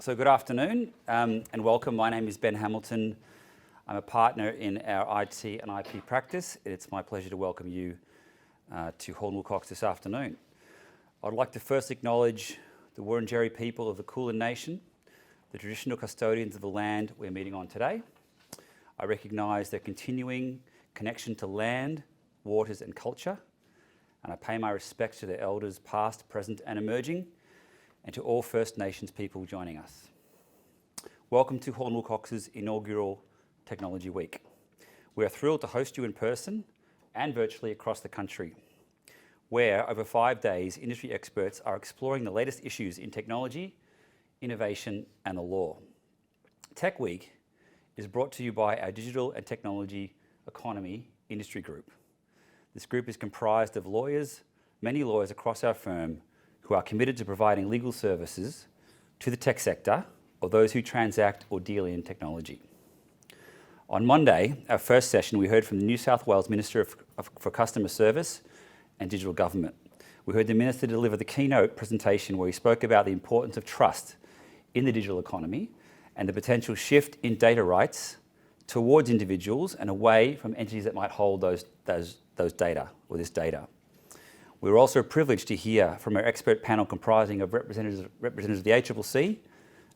So good afternoon and welcome. My name is Ben Hamilton. I'm a partner in our IT and IP practice. It's my pleasure to welcome you to Hall & Wilcox this afternoon. I'd like to first acknowledge the Wurundjeri people of the Kulin Nation, the traditional custodians of the land we're meeting on today. I recognise their continuing connection to land, waters and culture, and I pay my respects to their elders past, present and emerging, and to all First Nations people joining us. Welcome to Hall & Wilcox's inaugural Technology Week. We are thrilled to host you in person and virtually across the country, where over 5 days, industry experts are exploring the latest issues in technology, innovation and the law. Tech Week is brought to you by our Digital and Technology Economy Industry Group. This group is comprised of lawyers, many lawyers across our firm, who are committed to providing legal services to the tech sector or those who transact or deal in technology. On Monday, our first session, we heard from the New South Wales Minister for Customer Service and Digital Government. We heard the Minister deliver the keynote presentation where he spoke about the importance of trust in the digital economy and the potential shift in data rights towards individuals and away from entities that might hold those data or this data. We were also privileged to hear from our expert panel comprising of representatives of the ACCC,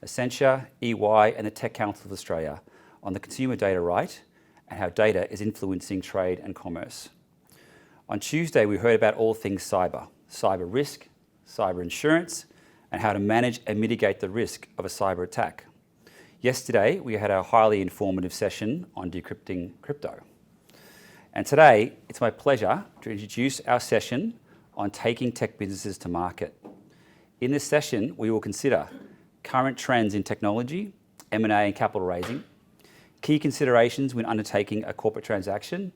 Accenture, EY and the Tech Council of Australia on the consumer data right and how data is influencing trade and commerce. On Tuesday, we heard about all things cyber risk, cyber insurance, and how to manage and mitigate the risk of a cyber attack. Yesterday, we had our highly informative session on decrypting crypto. And today, it's my pleasure to introduce our session on taking tech businesses to market. In this session, we will consider current trends in technology, M&A and capital raising, key considerations when undertaking a corporate transaction,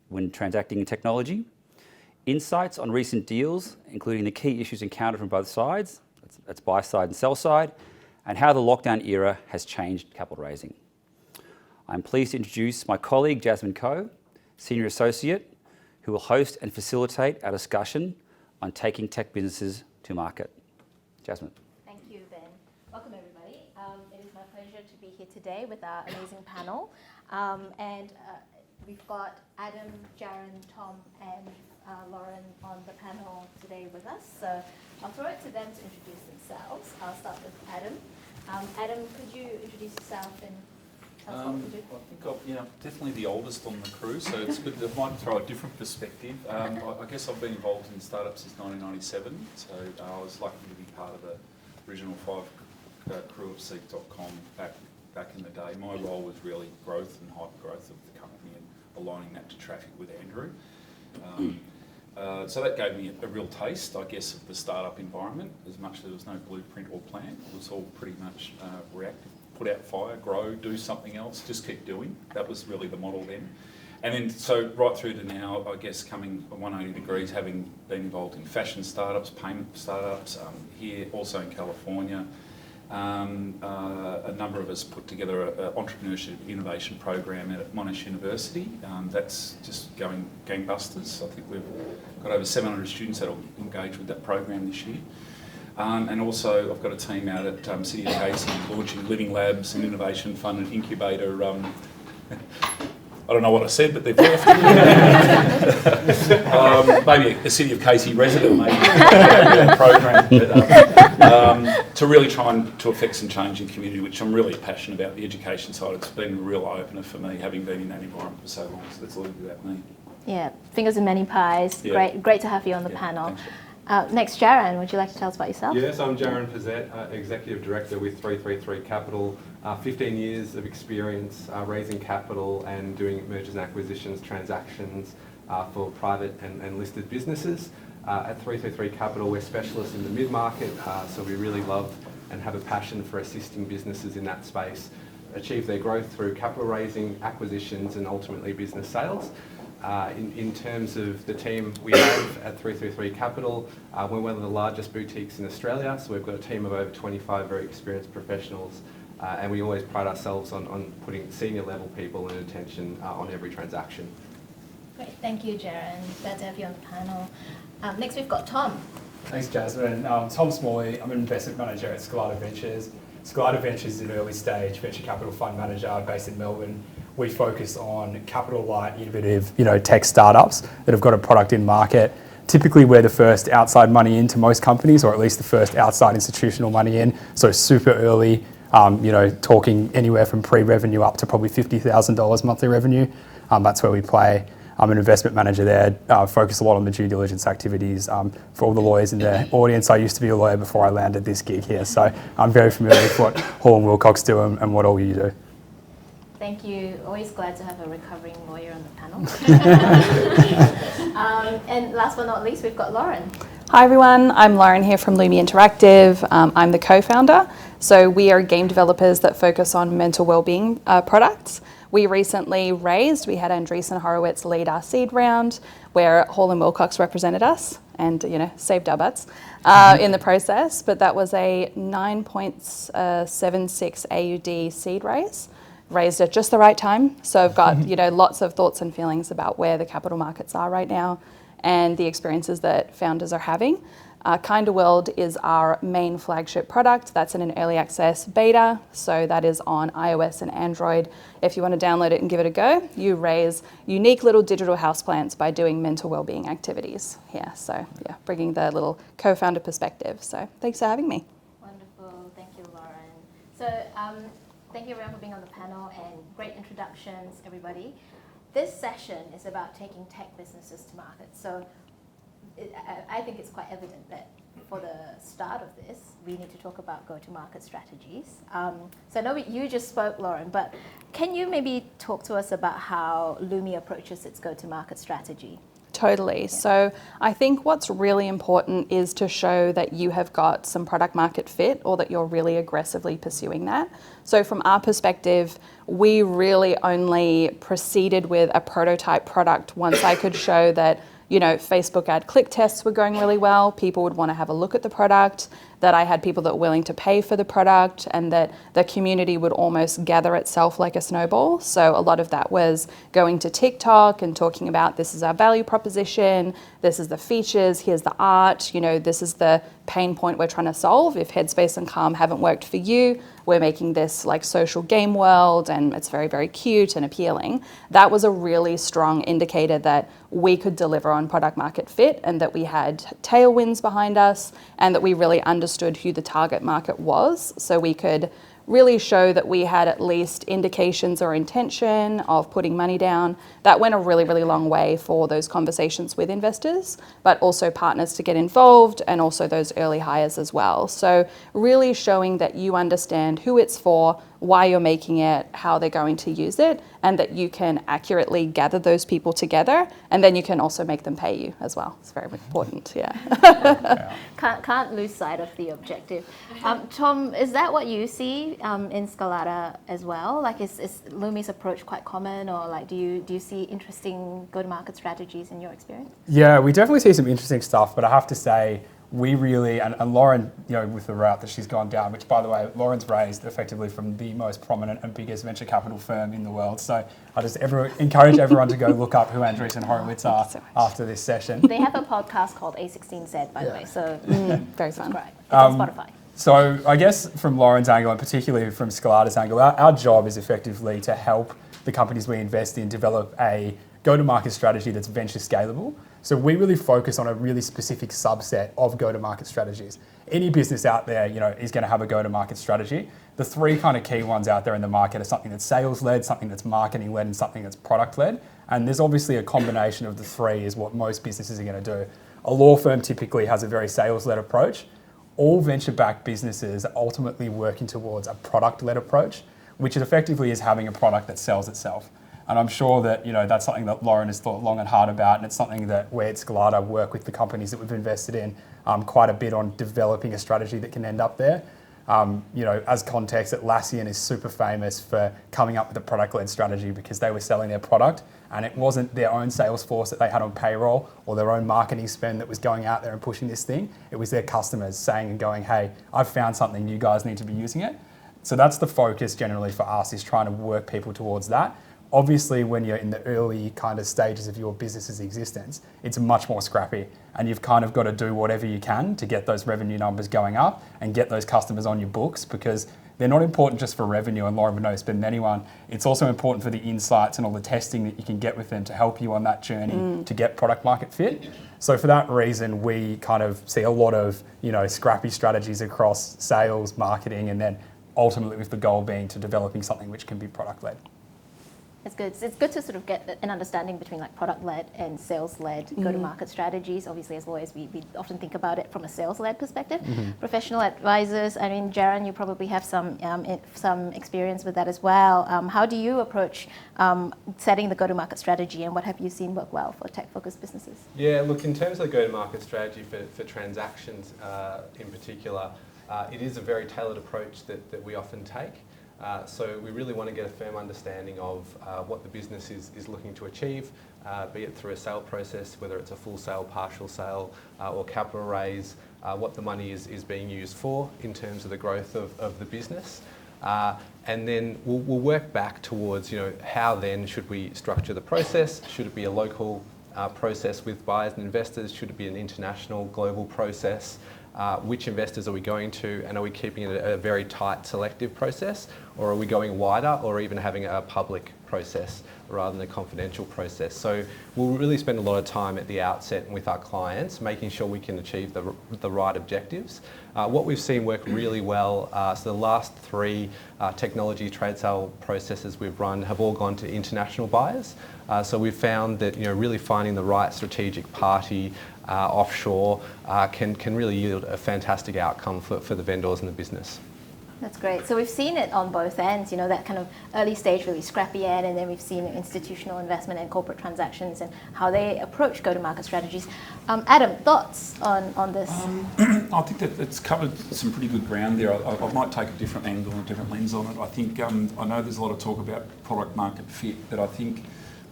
when transacting in technology, insights on recent deals, including the key issues encountered from both sides, that's buy side and sell side, and how the lockdown era has changed capital raising. I'm pleased to introduce my colleague, Jasmine Coe, Senior Associate, who will host and facilitate our discussion on taking tech businesses to market. Jasmine. Thank you, Ben. Welcome, everybody. It is my pleasure to be here today with our amazing panel. We've got Adam, Jarron, Tom, and Lauren on the panel today with us. So I'll throw it to them to introduce themselves. I'll start with Adam. Adam, could you introduce yourself and tell us what you do? I think I'm definitely the oldest on the crew, so it's good. I might throw a different perspective. I guess I've been involved in startups since 1997, so I was lucky to be part of the original 5 crew of Seek.com back in the day. My role was really growth and hyper growth of the company and aligning that to traffic with Andrew. So that gave me a real taste, I guess, of the startup environment. As much as there was no blueprint or plan, it was all pretty much reactive. Put out fire, grow, do something else, just keep doing. That was really the model then. And then so right through to now, I guess coming 180 degrees, having been involved in fashion startups, payment startups, here also in California. A number of us put together an entrepreneurship innovation program at Monash University. That's just going gangbusters. I think we've got over 700 students that will engage with that program this year. And also I've got a team out at City of Casey launching Living Labs, an innovation fund and incubator. I don't know what I said, but they've left. Maybe a City of Casey resident, maybe program, but, to really try and to affect some change in community, which I'm really passionate about. The education side, it's been a real eye opener for me, having been in that environment for so long. So that's a little bit about me. Yeah, fingers in many pies. Yeah. Great to have you on the panel. Next, Jarron, would you like to tell us about yourself? Yes, I'm Jarron Puszet, Executive Director with 333 Capital. 15 years of experience raising capital and doing mergers and acquisitions, transactions for private and listed businesses. At 333 Capital, we're specialists in the mid-market, so we really love and have a passion for assisting businesses in that space achieve their growth through capital raising, acquisitions, and ultimately business sales. In terms of the team we have at 333 Capital, we're one of the largest boutiques in Australia, so we've got a team of over 25 very experienced professionals, and we always pride ourselves on putting senior level people and attention on every transaction. Great, thank you, Jarron. Glad to have you on the panel. Next we've got Tom. Thanks, Jasmine. Tom Smalley, I'm an investment manager at Skalata Ventures. Skalata Ventures is an early stage venture capital fund manager based in Melbourne. We focus on capital light, innovative, tech startups that have got a product in market. Typically, we're the first outside money into most companies, or at least the first outside institutional money in. So super early, talking anywhere from pre-revenue up to probably $50,000 monthly revenue. That's where we play. I'm an investment manager there, focus a lot on the due diligence activities. For all the lawyers in the audience, I used to be a lawyer before I landed this gig here, so I'm very familiar with what Hall and Wilcox do and what all you do. Thank you. Always glad to have a recovering lawyer on the panel. And last but not least, we've got Lauren. Hi everyone, I'm Lauren here from Lumi Interactive. I'm the co-founder. So we are game developers that focus on mental wellbeing products. We recently raised, we had Andreessen Horowitz lead our seed round where Hall and Wilcox represented us and saved our butts in the process. But that was a 9.76 AUD seed raise. Raised at just the right time. So I've got lots of thoughts and feelings about where the capital markets are right now and the experiences that founders are having. Kinder World is our main flagship product. That's in an early access beta. So that is on iOS and Android. If you want to download it and give it a go, you raise unique little digital houseplants by doing mental wellbeing activities. Yeah, so yeah, bringing the little co-founder perspective. So thanks for having me. Wonderful, thank you, Lauren. So thank you everyone for being on the panel and great introductions, everybody. This session is about taking tech businesses to market. So I think it's quite evident that for the start of this, we need to talk about go-to-market strategies. So I know you just spoke, Lauren, but can you maybe talk to us about how Lumi approaches its go-to-market strategy? Totally. Yeah. So I think what's really important is to show that you have got some product market fit or that you're really aggressively pursuing that. So from our perspective, we really only proceeded with a prototype product once I could show that Facebook ad click tests were going really well. People would want to have a look at the product, that I had people that were willing to pay for the product, and that the community would almost gather itself like a snowball. So a lot of that was going to TikTok and talking about this is our value proposition, this is the features, here's the art, this is the pain point we're trying to solve. If Headspace and Calm haven't worked for you, we're making this like social game world and it's very, very cute and appealing. That was a really strong indicator that we could deliver on product market fit and that we had tailwinds behind us and that we really understood who the target market was. So we could really show that we had at least indications or intention of putting money down. That went a really, really long way for those conversations with investors, but also partners to get involved and also those early hires as well. So really showing that you understand who it's for, why you're making it, how they're going to use it, and that you can accurately gather those people together, and then you can also make them pay you as well. It's very important, yeah. Can't lose sight of the objective. Tom, is that what you see in Skalata as well? Like, is Lumi's approach quite common, or like, do you see interesting go-to-market strategies in your experience? Yeah, we definitely see some interesting stuff, but I have to say, we really, and Lauren, with the route that she's gone down, which by the way, Lauren's raised effectively from the most prominent and biggest venture capital firm in the world. So I just encourage everyone to go look up who Andreessen Horowitz are after this session. They have a podcast called A16Z, by the way, so very fun. Subscribe. It's on Spotify. So I guess from Lauren's angle, and particularly from Skalata's angle, our job is effectively to help the companies we invest in develop a go-to-market strategy that's venture scalable. So we really focus on a really specific subset of go-to-market strategies. Any business out there, is going to have a go-to-market strategy. The three kind of key ones out there in the market are something that's sales-led, something that's marketing-led, and something that's product-led. And there's obviously a combination of the three is what most businesses are going to do. A law firm typically has a very sales-led approach. All venture-backed businesses are ultimately working towards a product-led approach, which effectively is having a product that sells itself. And I'm sure that that's something that Lauren has thought long and hard about, and it's something that we at Skalata work with the companies that we've invested in quite a bit on developing a strategy that can end up there. As context, Atlassian is super famous for coming up with a product-led strategy because they were selling their product, and it wasn't their own sales force that they had on payroll or their own marketing spend that was going out there and pushing this thing. It was their customers saying and going, hey, I've found something, you guys need to be using it. So that's the focus generally for us, is trying to work people towards that. Obviously, when you're in the early kind of stages of your business's existence, it's much more scrappy, and you've kind of got to do whatever you can to get those revenue numbers going up and get those customers on your books, because they're not important just for revenue, and Lauren would know this better than anyone. It's also important for the insights and all the testing that you can get with them to help you on that journey to get product market fit. So for that reason, we kind of see a lot of, scrappy strategies across sales, marketing, and then ultimately with the goal being to developing something which can be product-led. It's good. It's good to sort of get an understanding between like product-led and sales-led go-to-market strategies. Obviously, as lawyers, we often think about it from a sales-led perspective. Professional advisors, I mean, Jarron, you probably have some experience with that as well. How do you approach setting the go-to-market strategy, and what have you seen work well for tech-focused businesses? Yeah, look, in terms of the go-to-market strategy for transactions in particular, it is a very tailored approach that we often take. So we really want to get a firm understanding of what the business is looking to achieve, be it through a sale process, whether it's a full sale, partial sale, or capital raise, what the money is being used for in terms of the growth of the business. And then we'll work back towards, how then should we structure the process? Should it be a local process with buyers and investors? Should it be an international, global process? Which investors are we going to, and are we keeping it a very tight, selective process, or are we going wider, or even having a public process rather than a confidential process? So we'll really spend a lot of time at the outset with our clients, making sure we can achieve the right objectives. What we've seen work really well, so the last 3 technology trade sale processes we've run have all gone to international buyers. So we've found that really finding the right strategic party offshore can really yield a fantastic outcome for the vendors and the business. That's great. So we've seen it on both ends, that kind of early stage, really scrappy end, and then we've seen institutional investment and corporate transactions and how they approach go-to-market strategies. Adam, thoughts on this? I think that it's covered some pretty good ground there. I might take a different angle and a different lens on it. I think, I know there's a lot of talk about product market fit, but I think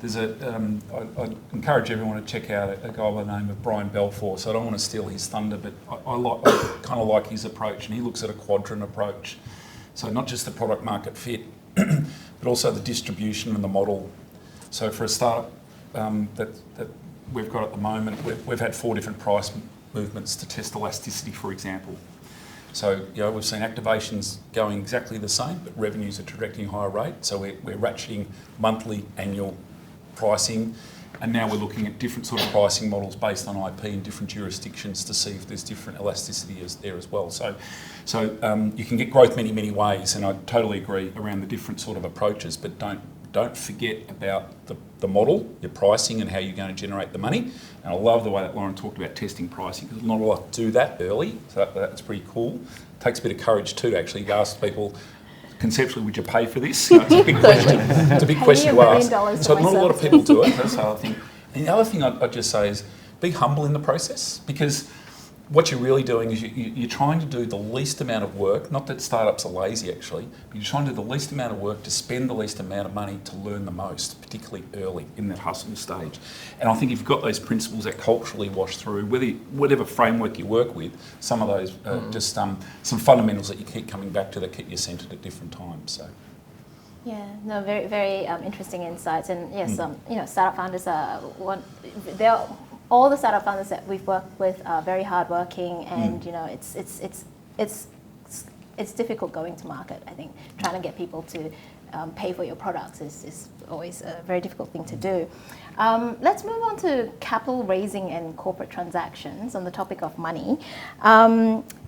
there's I'd encourage everyone to check out a guy by the name of Brian Belfour. So I don't want to steal his thunder, but I kind of like his approach, and he looks at a quadrant approach. So not just the product market fit, but also the distribution and the model. So for a startup that we've got at the moment, we've had 4 different price movements to test elasticity, for example. So we've seen activations going exactly the same, but revenues are trajecting a higher rate. So we're ratcheting monthly, annual pricing, and now we're looking at different sort of pricing models based on IP in different jurisdictions to see if there's different elasticity there as well. So you can get growth many ways, and I totally agree around the different sort of approaches, but don't forget about the model, your pricing, and how you're going to generate the money. And I love the way that Lauren talked about testing pricing, because not a lot do that early, so that's pretty cool. It takes a bit of courage too, actually, to ask people, conceptually, would you pay for this? It's a big question. It's a big question to ask. So not a lot of people do it. That's the other thing. And the other thing I'd just say is be humble in the process, because what you're really doing is you're trying to do the least amount of work. Not that startups are lazy, actually, but you're trying to do the least amount of work to spend the least amount of money to learn the most, particularly early in that hustle stage. And I think if you've got those principles that culturally wash through, whatever framework you work with, some of those just some fundamentals that you keep coming back to that keep you centred at different times. So. Yeah, no, very, very interesting insights. And yes, startup founders they're all the startup founders that we've worked with are very hardworking, and it's difficult going to market. I think trying to get people to pay for your products is always a very difficult thing to do. Let's move on to capital raising and corporate transactions on the topic of money.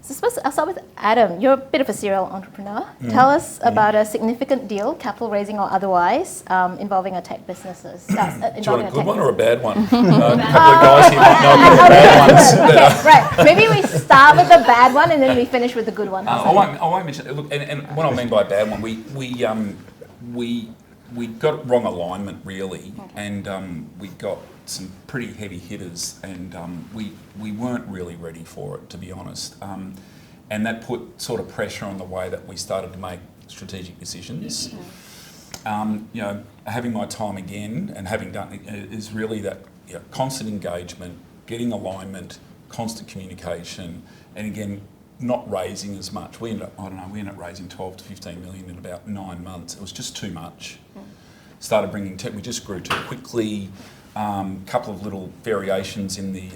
So I'll start with Adam. You're a bit of a serial entrepreneur. Tell us about a significant deal, capital raising or otherwise, involving a tech businesses. Do you want a good one or a bad one? A couple of guys here might know about the bad ones. Okay, right. Maybe we start with the bad one and then we finish with the good one. I won't mention it. Look, and what I mean by a bad one, we got wrong alignment really, and we got some pretty heavy hitters, and we weren't really ready for it, to be honest. And that put sort of pressure on the way that we started to make strategic decisions. Having my time again and having done it is really that constant engagement, getting alignment, constant communication, and again, not raising as much. We ended up raising 12 to 15 million in about 9 months. It was just too much. Started bringing tech. We just grew too quickly. Couple of little variations in the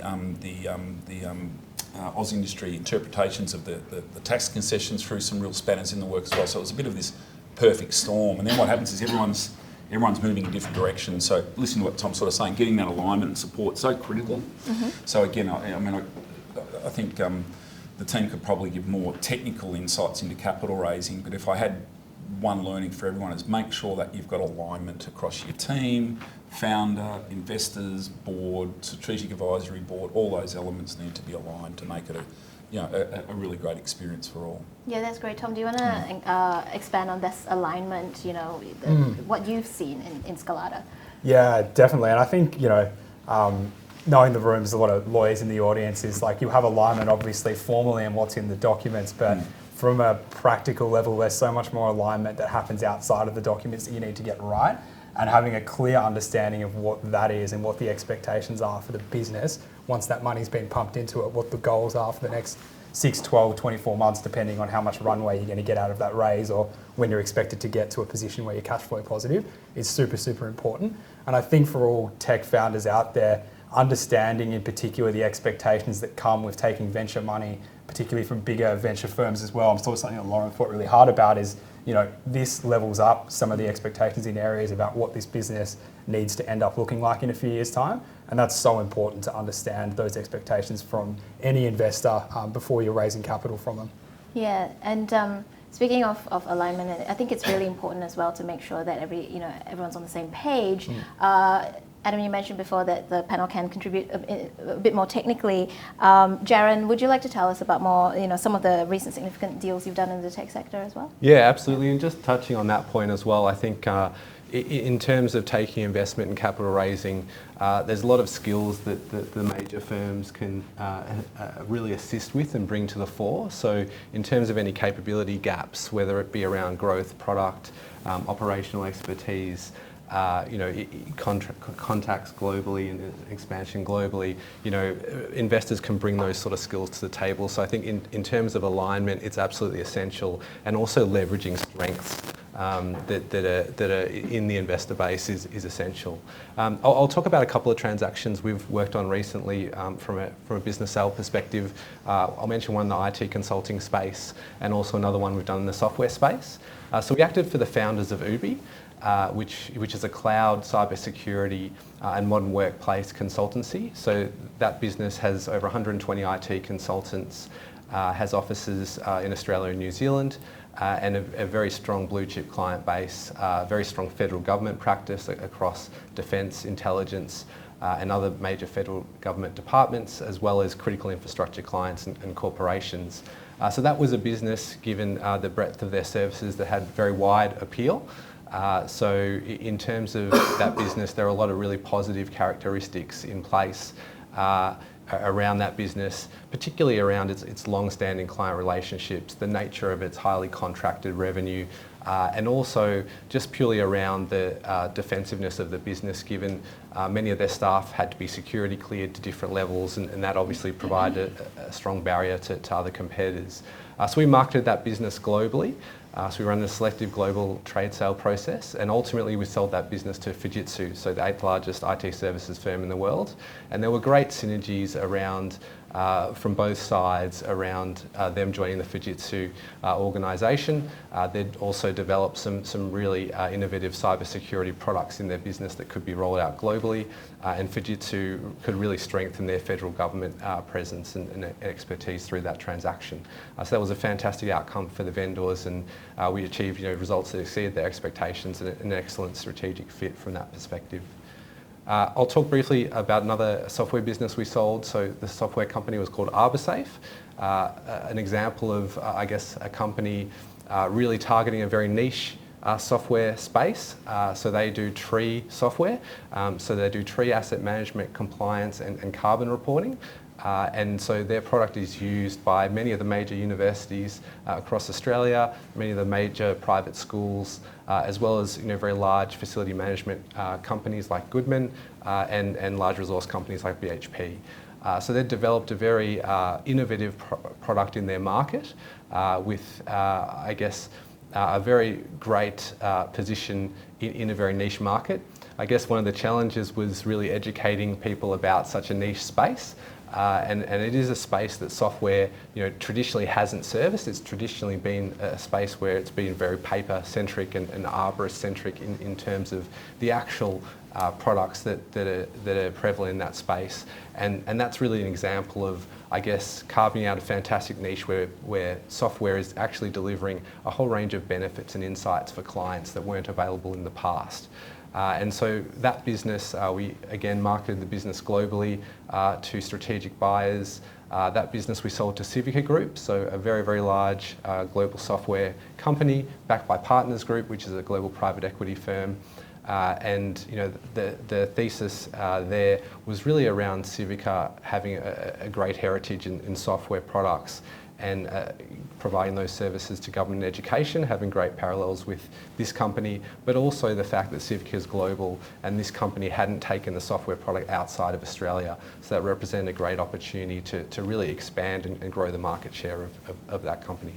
Oz industry interpretations of the tax concessions threw some real spanners in the works as well. So it was a bit of this perfect storm. And then what happens is everyone's moving in different directions. So listen to what Tom's sort of saying, getting that alignment and support so critical. So again, I think the team could probably give more technical insights into capital raising, but if I had one learning for everyone is make sure that you've got alignment across your team, founder, investors, board, strategic advisory board, all those elements need to be aligned to make it a really great experience for all. Yeah, that's great. Tom, do you want to expand on this alignment, what you've seen in Skalata? Yeah, definitely. And I think, knowing the room, there's a lot of lawyers in the audience, is like you have alignment obviously formally and what's in the documents, but from a practical level, there's so much more alignment that happens outside of the documents that you need to get right. And having a clear understanding of what that is and what the expectations are for the business once that money's been pumped into it, what the goals are for the next 6, 12, 24 months, depending on how much runway you're going to get out of that raise or when you're expected to get to a position where you're cash flow positive, is super, super important. And I think for all tech founders out there, understanding in particular the expectations that come with taking venture money, particularly from bigger venture firms as well. I'm still something that Lauren thought really hard about is, this levels up some of the expectations in areas about what this business needs to end up looking like in a few years' time. And that's so important to understand those expectations from any investor before you're raising capital from them. Yeah, and speaking of alignment, I think it's really important as well to make sure that everyone's on the same page. Adam, you mentioned before that the panel can contribute a bit more technically. Jarron, would you like to tell us about more, some of the recent significant deals you've done in the tech sector as well? Yeah, absolutely. And just touching on that point as well, I think in terms of taking investment and capital raising, there's a lot of skills that the major firms can really assist with and bring to the fore. So in terms of any capability gaps, whether it be around growth, product, operational expertise, contacts globally and expansion globally, investors can bring those sort of skills to the table. So I think in terms of alignment, it's absolutely essential, and also leveraging strengths that are in the investor base is essential. I'll talk about a couple of transactions we've worked on recently from a business sale perspective. I'll mention one in the IT consulting space, and also another one we've done in the software space. So we acted for the founders of Ubi, which is a cloud cybersecurity and modern workplace consultancy. So that business has over 120 IT consultants, has offices in Australia and New Zealand, and a very strong blue chip client base, very strong federal government practice across defence, intelligence, and other major federal government departments, as well as critical infrastructure clients and corporations. So that was a business, given the breadth of their services, that had very wide appeal. So in terms of that business, there are a lot of really positive characteristics in place around that business, particularly around its long-standing client relationships, the nature of its highly contracted revenue, and also just purely around the defensiveness of the business, given many of their staff had to be security cleared to different levels, and that obviously provided a strong barrier to other competitors. So we marketed that business globally. So we ran a selective global trade sale process, and ultimately we sold that business to Fujitsu, so the 8th largest IT services firm in the world. And there were great synergies around, from both sides, around them joining the Fujitsu organisation. They'd also developed some really innovative cybersecurity products in their business that could be rolled out globally, and Fujitsu could really strengthen their federal government presence and expertise through that transaction. So that was a fantastic outcome for the vendors, and we achieved results that exceeded their expectations, and an excellent strategic fit from that perspective. I'll talk briefly about another software business we sold. So the software company was called ArborSafe, an example of, a company really targeting a very niche software space. So they do tree software. So they do tree asset management, compliance, and carbon reporting. And so their product is used by many of the major universities across Australia, many of the major private schools, as well as very large facility management companies like Goodman, and large resource companies like BHP. So they've developed a very innovative product in their market with, a very great position in a very niche market. I guess one of the challenges was really educating people about such a niche space. And it is a space that software, traditionally hasn't serviced. It's traditionally been a space where it's been very paper-centric and arborist-centric in terms of the actual products that are prevalent in that space. And that's really an example of, I guess, carving out a fantastic niche where software is actually delivering a whole range of benefits and insights for clients that weren't available in the past. And so that business, we again marketed the business globally to strategic buyers. That business we sold to Civica Group, so a very, very large global software company backed by Partners Group, which is a global private equity firm. And the thesis there was really around Civica having a great heritage in software products and providing those services to government and education, having great parallels with this company, but also the fact that Civica is global and this company hadn't taken the software product outside of Australia. So that represented a great opportunity to really expand and grow the market share of that company.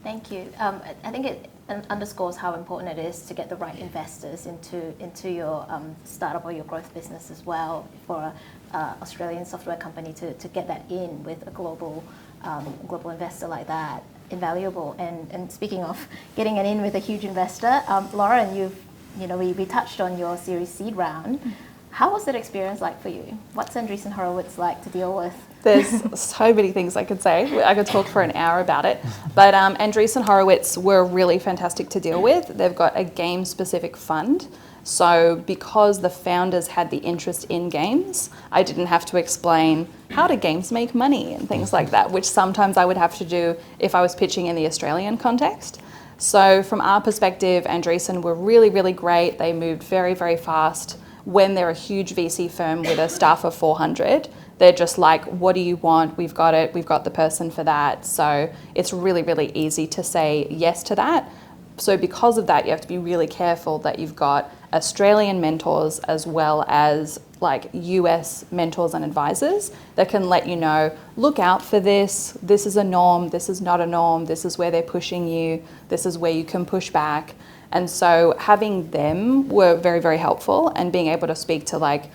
Thank you. I think it underscores how important it is to get the right investors into your startup or your growth business as well, for an Australian software company to get that in with a global investor like that. Invaluable. And speaking of getting it in with a huge investor, Lauren, we touched on your Series Seed round. How was that experience like for you? What's Andreessen Horowitz like to deal with? There's so many things I could say. I could talk for an hour about it. But Andreessen Horowitz were really fantastic to deal with. They've got a game-specific fund. So because the founders had the interest in games, I didn't have to explain how do games make money and things like that, which sometimes I would have to do if I was pitching in the Australian context. So from our perspective, Andreessen were really, really great. They moved very, very fast. When they're a huge VC firm with a staff of 400, they're just like, what do you want? We've got it. We've got the person for that. So it's really, really easy to say yes to that. So because of that, you have to be really careful that you've got Australian mentors as well as like US mentors and advisors that can let you know, look out for this. This is a norm. This is not a norm. This is where they're pushing you. This is where you can push back. And so having them were very, very helpful, and being able to speak to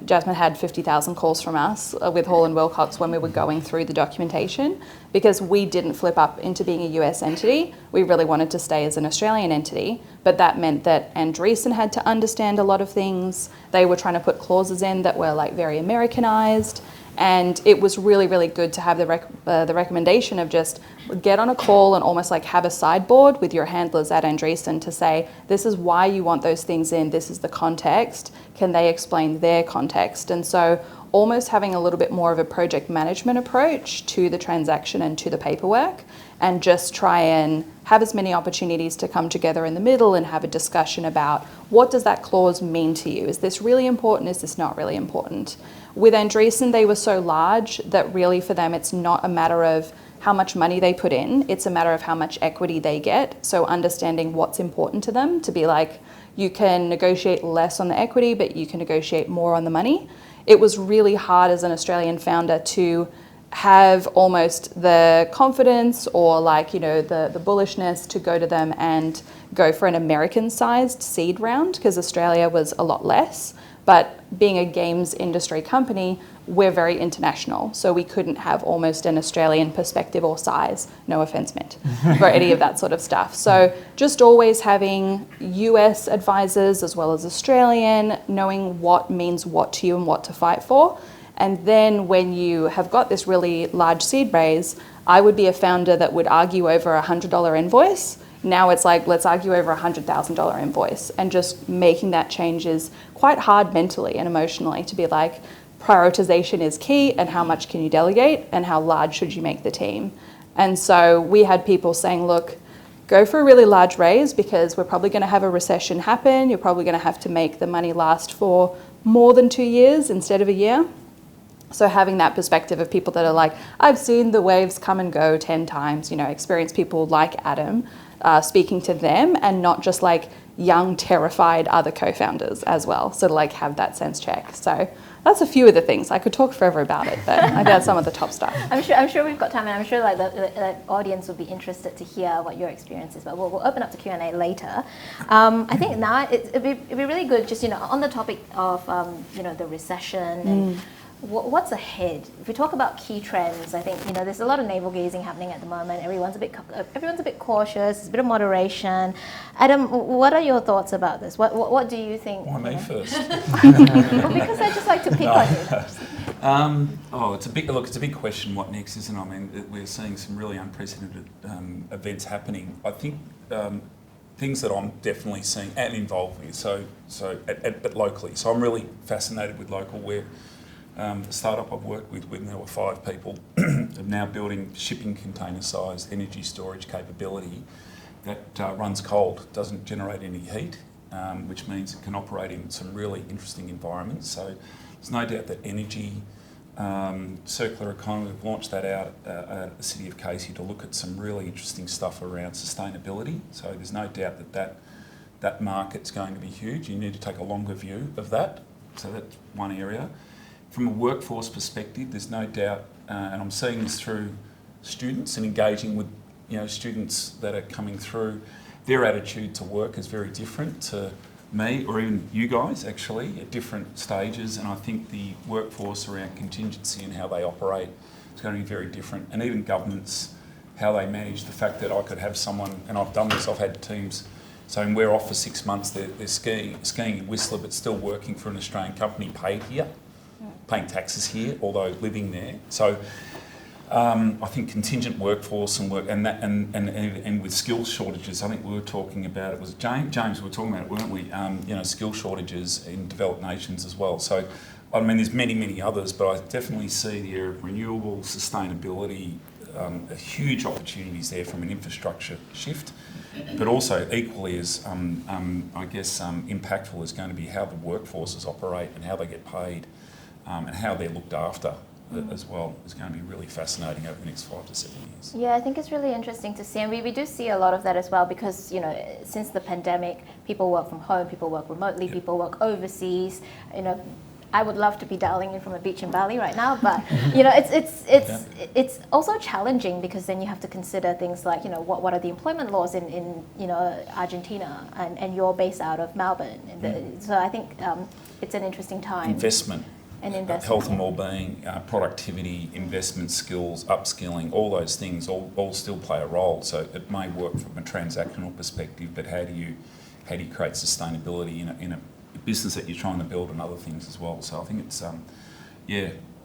Jasmine had 50,000 calls from us with Hall and Wilcox when we were going through the documentation, because we didn't flip up into being a US entity. We really wanted to stay as an Australian entity, but that meant that Andreessen had to understand a lot of things. They were trying to put clauses in that were like very Americanized. And it was really, really good to have the recommendation of just get on a call and almost like have a sideboard with your handlers at Andreessen to say, this is why you want those things in, this is the context, can they explain their context? And so almost having a little bit more of a project management approach to the transaction and to the paperwork, and just try and have as many opportunities to come together in the middle and have a discussion about what does that clause mean to you? Is this really important? Is this not really important? With Andreessen, they were so large that really for them, it's not a matter of how much money they put in, it's a matter of how much equity they get. So understanding what's important to them, to be like, you can negotiate less on the equity, but you can negotiate more on the money. It was really hard as an Australian founder to have almost the confidence or the bullishness to go to them and go for an American-sized seed round, because Australia was a lot less. But being a games industry company, we're very international. So we couldn't have almost an Australian perspective or size, no offense meant, for any of that sort of stuff. So just always having US advisors as well as Australian, knowing what means what to you and what to fight for. And then when you have got this really large seed raise, I would be a founder that would argue over a $100 invoice. Now it's like, let's argue over a $100,000 invoice, and just making that change is quite hard mentally and emotionally, to be like, prioritization is key, and how much can you delegate and how large should you make the team? And so we had people saying, look, go for a really large raise because we're probably going to have a recession happen. You're probably going to have to make the money last for more than 2 years instead of a year. So having that perspective of people that are like, I've seen the waves come and go 10 times, experienced people like Adam, speaking to them, and not just like young, terrified other co-founders as well. So to have that sense check. So that's a few of the things. I could talk forever about it, but I think that's some of the top stuff. I'm sure we've got time, and I'm sure the audience will be interested to hear what your experience is. But we'll open up to Q&A later. I think now it'd be really good, just on the topic of the recession and what's ahead? If we talk about key trends, I think there's a lot of navel gazing happening at the moment. Everyone's a bit cautious. There's a bit of moderation. Adam, what are your thoughts about this? What do you think? Why me first? Because I just like to pick on you. It's a big question. What next, isn't it? I mean, we're seeing some really unprecedented events happening. I think things that I'm definitely seeing and involved with. But locally. So I'm really fascinated with local. Where the startup I've worked with, when there were 5 people, are now building shipping container-sized energy storage capability that runs cold, doesn't generate any heat, which means it can operate in some really interesting environments. So there's no doubt that energy, circular economy, we've launched that out at the City of Casey to look at some really interesting stuff around sustainability. So there's no doubt that market's going to be huge. You need to take a longer view of that. So that's one area. From a workforce perspective, there's no doubt, and I'm seeing this through students and engaging with students that are coming through, their attitude to work is very different to me or even you guys actually at different stages, and I think the workforce around contingency and how they operate is going to be very different, and even governments, how they manage the fact that I could have someone, and I've done this, I've had teams saying we're off for 6 months, they're skiing in Whistler but still working for an Australian company, paid here, paying taxes here, although living there. So I think contingent workforce and with skill shortages. I think we were talking about it. Was James? We were talking about it, weren't we? Skill shortages in developed nations as well. So I mean, there's many others, but I definitely see the area of renewable sustainability, huge opportunities there from an infrastructure shift, but also equally as impactful is going to be how the workforces operate and how they get paid. And how they're looked after as well is going to be really fascinating over the next 5 to 7 years. Yeah, I think it's really interesting to see, and we do see a lot of that as well because, since the pandemic, people work from home, people work remotely, people work overseas. I would love to be dialing in from a beach in Bali right now, but it's also challenging because then you have to consider things like what are the employment laws in Argentina, and you're based out of Melbourne. So I think it's an interesting time. Investment. Health and wellbeing, productivity, investment skills, upskilling, all those things all still play a role. So it may work from a transactional perspective, but how do you create sustainability in a business that you're trying to build and other things as well? So I think it's I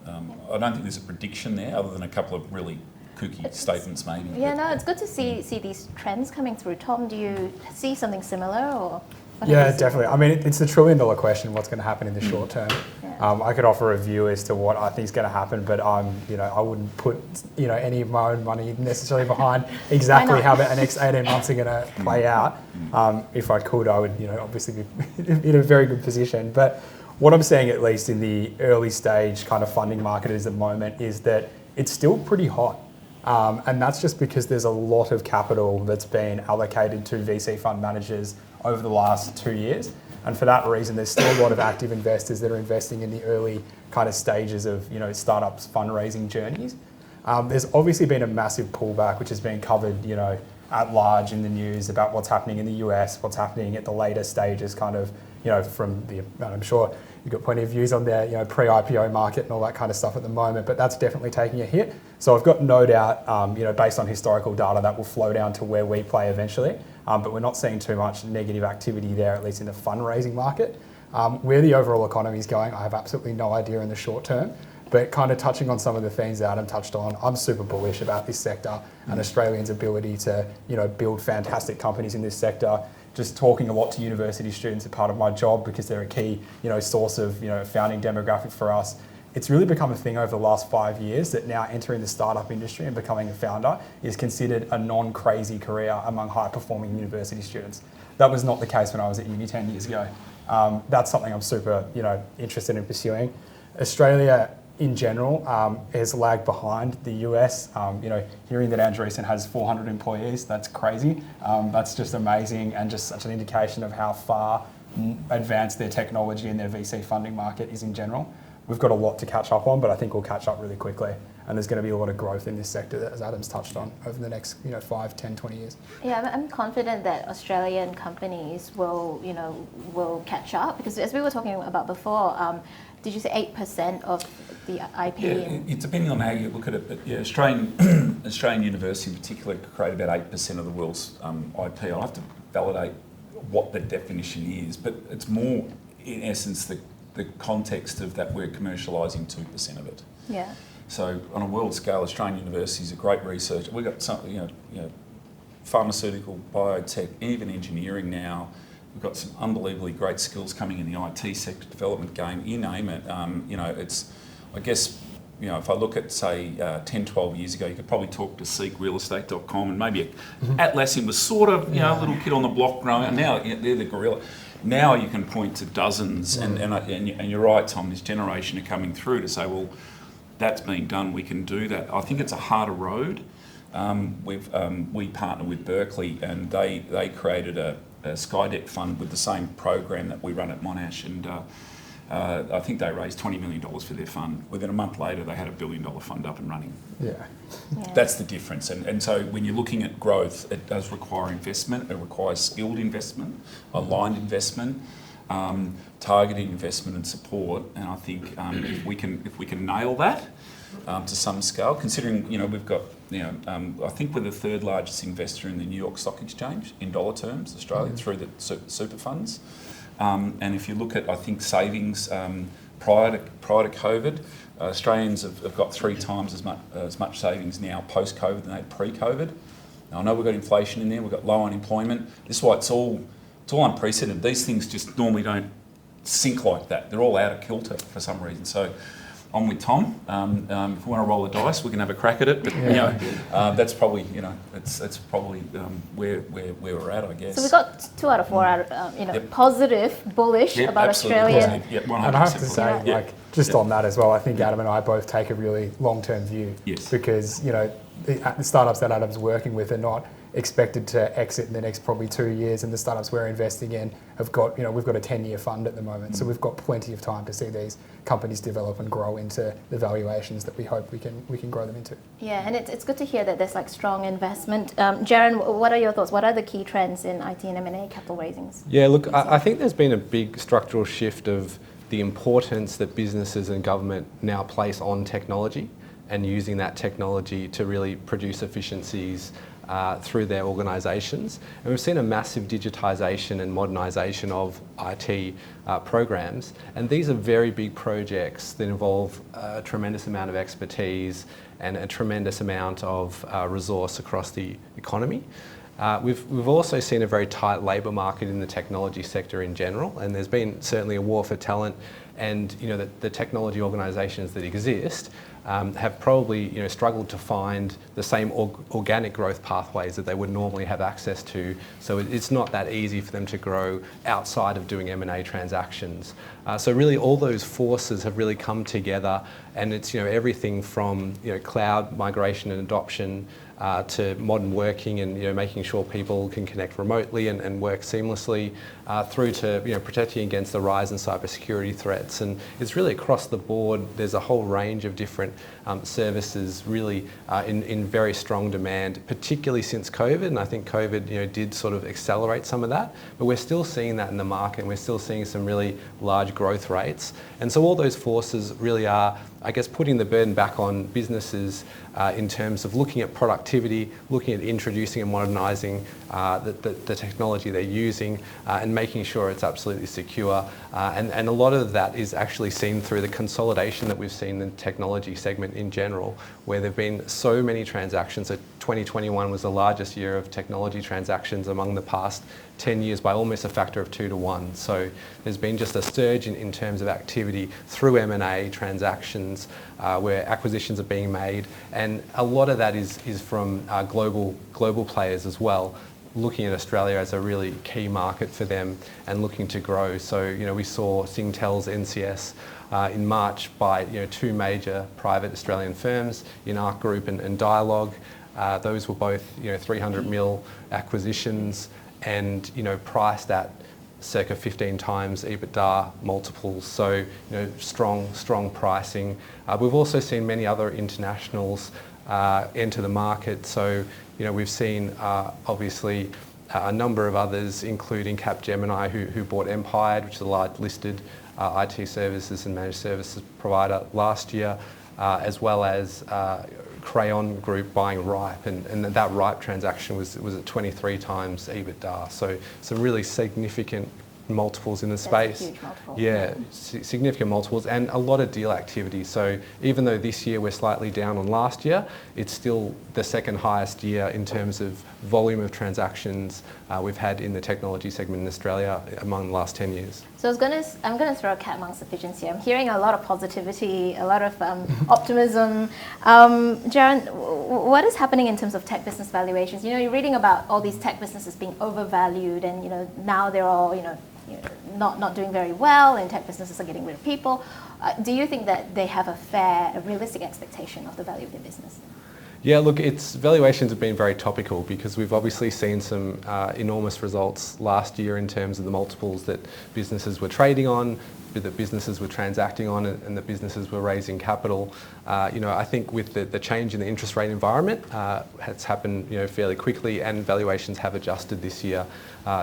don't think there's a prediction there other than a couple of really kooky statements maybe. Yeah, no, it's good to see these trends coming through. Tom, do you see something similar or? Yeah, definitely. I mean, it's the $1 trillion question, what's going to happen in the short term. Yeah. I could offer a view as to what I think is going to happen, but I wouldn't put, any of my own money necessarily behind exactly how the next 18 months are going to play out. If I could, I would, obviously be in a very good position. But what I'm seeing, at least in the early stage kind of funding market at the moment, is that it's still pretty hot. And that's just because there's a lot of capital that's been allocated to VC fund managers over the last 2 years. And for that reason, there's still a lot of active investors that are investing in the early kind of stages of, startups' fundraising journeys. There's obviously been a massive pullback, which has been covered, at large in the news about what's happening in the US, what's happening at the later stages, kind of, from the, I'm sure you've got plenty of views on their, pre-IPO market and all that kind of stuff at the moment, but that's definitely taking a hit. So I've got no doubt, based on historical data, that will flow down to where we play eventually. But we're not seeing too much negative activity there, at least in the fundraising market. Where the overall economy is going, I have absolutely no idea in the short term. But kind of touching on some of the things that Adam touched on, I'm super bullish about this sector and Australians' ability to, build fantastic companies in this sector. Just talking a lot to university students are part of my job because they're a key, source of, founding demographic for us. It's really become a thing over the last 5 years that now entering the startup industry and becoming a founder is considered a non-crazy career among high-performing university students. That was not the case when I was at uni 10 years ago. That's something I'm super, interested in pursuing. Australia, in general, has lagged behind the US. Hearing that Andreessen has 400 employees, that's crazy. That's just amazing and just such an indication of how far advanced their technology and their VC funding market is in general. We've got a lot to catch up on, but I think we'll catch up really quickly. And there's going to be a lot of growth in this sector, as Adam's touched on, over the next 5, 10, 20 years. Yeah, I'm confident that Australian companies will catch up because as we were talking about before, did you say 8% of the IP? It's depending on how you look at it, but yeah, Australian University in particular create about 8% of the world's IP. I'll have to validate what the definition is, but it's more, in essence, the context of that we're commercialising 2% of it. Yeah. So on a world scale, Australian University is a great research. We've got some, pharmaceutical, biotech, even engineering now. We've got some unbelievably great skills coming in the IT sector, development game, you name it. It's, I guess, if I look at, say, 10, 12 years ago, you could probably talk to seekrealestate.com and maybe Atlassian was sort of, a little kid on the block growing, and now they're the gorilla. Now you can point to dozens, and you're right, Tom, this generation are coming through to say, well, that's being done, we can do that. I think it's a harder road. We partner with Berkeley, and they created a Skydeck fund with the same program that we run at Monash, and I think they raised $20 million for their fund. Within a month later, they had $1 billion fund up and running. Yeah. That's the difference. And so when you're looking at growth, it does require investment. It requires skilled investment, aligned investment, targeted investment and support. And I think if we can nail that to some scale, considering we've got I think we're the third largest investor in the New York Stock Exchange in dollar terms, Australia, through the super funds. And if you look at, I think, savings prior to COVID, Australians have got 3 times as much savings now post-COVID than they had pre-COVID. Now, I know we've got inflation in there, we've got low unemployment. This is why it's all unprecedented. These things just normally don't sink like that. They're all out of kilter for some reason. So I'm with Tom. If we want to roll the dice, we can have a crack at it. But that's probably it's probably where we're at, I guess. So we got 2 out of 4 out of positive, bullish about Australian. Yeah, 100%. And I have to say, just on that as well, I think Adam and I both take a really long-term view. Yes. Because the startups that Adam's working with are not expected to exit in the next probably 2 years, and the startups we're investing in have got, we've got a 10-year fund at the moment, so we've got plenty of time to see these companies develop and grow into the valuations that we hope we can grow them into. Yeah, and it's good to hear that there's strong investment. Jarron, what are your thoughts? What are the key trends in IT and M&A capital raisings? Yeah, look, I think there's been a big structural shift of the importance that businesses and government now place on technology and using that technology to really produce efficiencies through their organisations. And we've seen a massive digitisation and modernisation of IT programs, and these are very big projects that involve a tremendous amount of expertise and a tremendous amount of resource across the economy. We've also seen a very tight labour market in the technology sector in general, and there's been certainly a war for talent, and the technology organisations that exist have probably struggled to find the same organic growth pathways that they would normally have access to. So it's not that easy for them to grow outside of doing M&A transactions. So really all those forces have really come together, and it's everything from cloud migration and adoption to modern working and making sure people can connect remotely and work seamlessly, through to protecting against the rise in cybersecurity threats. And it's really across the board. There's a whole range of different services really in very strong demand, particularly since COVID. And I think COVID did sort of accelerate some of that, but we're still seeing that in the market, and we're still seeing some really large growth rates. And so all those forces really are, I guess, putting the burden back on businesses in terms of looking at productivity, looking at introducing and modernising the technology they're using, and making sure it's absolutely secure. And a lot of that is actually seen through the consolidation that we've seen in the technology segment in general, where there have been so many transactions. So 2021 was the largest year of technology transactions among the past 10 years by almost a factor of 2 to 1. So there's been just a surge in terms of activity through M&A transactions where acquisitions are being made, and a lot of that is from global players as well, looking at Australia as a really key market for them and looking to grow. So we saw Singtel's NCS in March by 2 major private Australian firms in Arc Group and Dialogue. Those were both 300 mil acquisitions, and priced at circa 15 times EBITDA multiples. So strong pricing. We've also seen many other internationals enter the market. So we've seen obviously a number of others, including Capgemini, who bought Empire, which is a large listed IT services and managed services provider last year, as well as Crayon Group buying Ripe, and that Ripe transaction was at 23 times EBITDA. So some really significant multiples in the space. Huge multiple. Yeah, significant multiples and a lot of deal activity. So even though this year we're slightly down on last year, it's still the second highest year in terms of volume of transactions we've had in the technology segment in Australia among the last 10 years. So I'm gonna throw a cat amongst the pigeons here. I'm hearing a lot of positivity, a lot of optimism. Jarron, what is happening in terms of tech business valuations? You know, you're reading about all these tech businesses being overvalued, and you know now they're all not doing very well, and tech businesses are getting rid of people. Do you think that they have a realistic expectation of the value of their business? Yeah, look, valuations have been very topical because we've obviously seen some enormous results last year in terms of the multiples that businesses were trading on, that businesses were transacting on, and that businesses were raising capital. I think with the change in the interest rate environment, has happened fairly quickly, and valuations have adjusted this year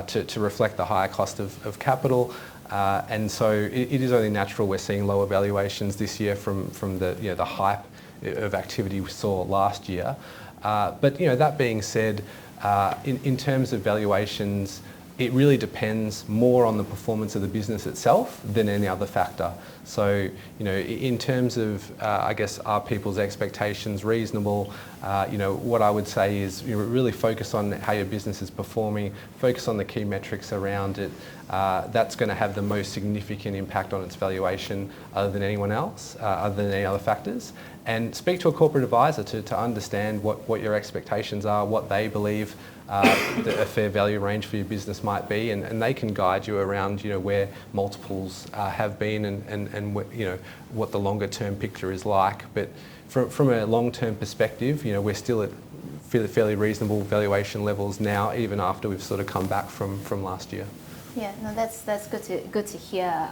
to reflect the higher cost of capital. And so it is only natural we're seeing lower valuations this year from the hype of activity we saw last year. But that being said, in terms of valuations, it really depends more on the performance of the business itself than any other factor. So, in terms of, I guess, are people's expectations reasonable? What I would say is really focus on how your business is performing, focus on the key metrics around it. That's going to have the most significant impact on its valuation other than anyone else, other than any other factors. And speak to a corporate advisor to understand what your expectations are, what they believe a fair value range for your business might be, and they can guide you around where multiples have been and what the longer term picture is like. But from a long term perspective, we're still at fairly reasonable valuation levels now, even after we've sort of come back from last year. Yeah, no, that's good to hear.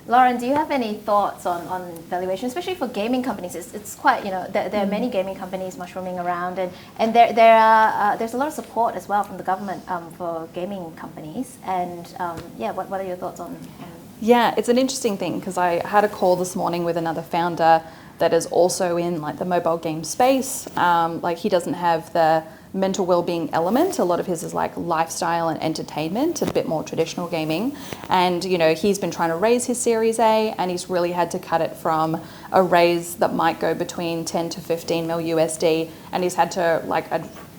Lauren, do you have any thoughts on valuation, especially for gaming companies? It's quite, there are many gaming companies mushrooming around, and there's a lot of support as well from the government for gaming companies. And what are your thoughts on? Yeah, it's an interesting thing because I had a call this morning with another founder that is also in the mobile game space. He doesn't have the mental well-being element. A lot of his is lifestyle and entertainment, a bit more traditional gaming. And he's been trying to raise his Series A, and he's really had to cut it from a raise that might go between 10 to 15 mil USD, and he's had to